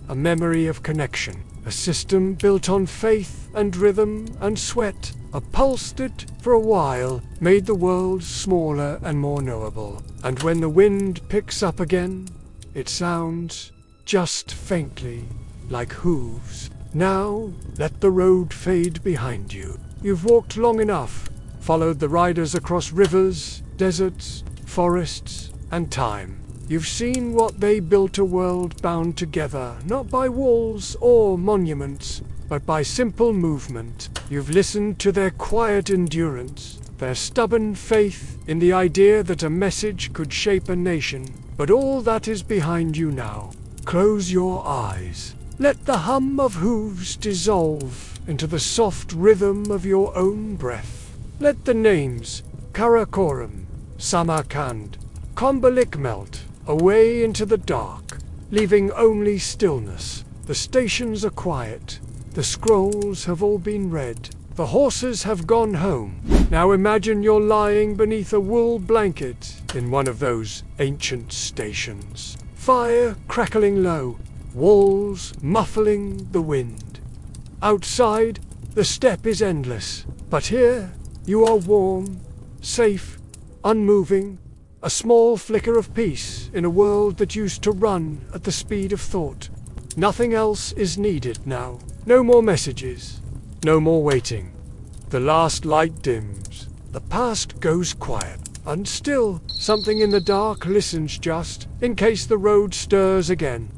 A memory of connection. A system built on faith and rhythm and sweat. A pulse that, for a while, made the world smaller and more knowable. And when the wind picks up again, it sounds, just faintly, like hooves. Now, let the road fade behind you. You've walked long enough, followed the riders across rivers, deserts, forests, and time. You've seen what they built, a world bound together, not by walls or monuments, but by simple movement. You've listened to their quiet endurance, their stubborn faith in the idea that a message could shape a nation. But all that is behind you now. Close your eyes. Let the hum of hooves dissolve into the soft rhythm of your own breath. Let the names Karakoram, Samarkand, Komberlik melt away into the dark, leaving only stillness. The stations are quiet. The scrolls have all been read. The horses have gone home. Now imagine you're lying beneath a wool blanket in one of those ancient stations. Fire crackling low, walls muffling the wind. Outside, the steppe is endless, but here you are warm, safe, unmoving, a small flicker of peace in a world that used to run at the speed of thought. Nothing else is needed now. No more messages, no more waiting. The last light dims, the past goes quiet, and still something in the dark listens just in case the road stirs again.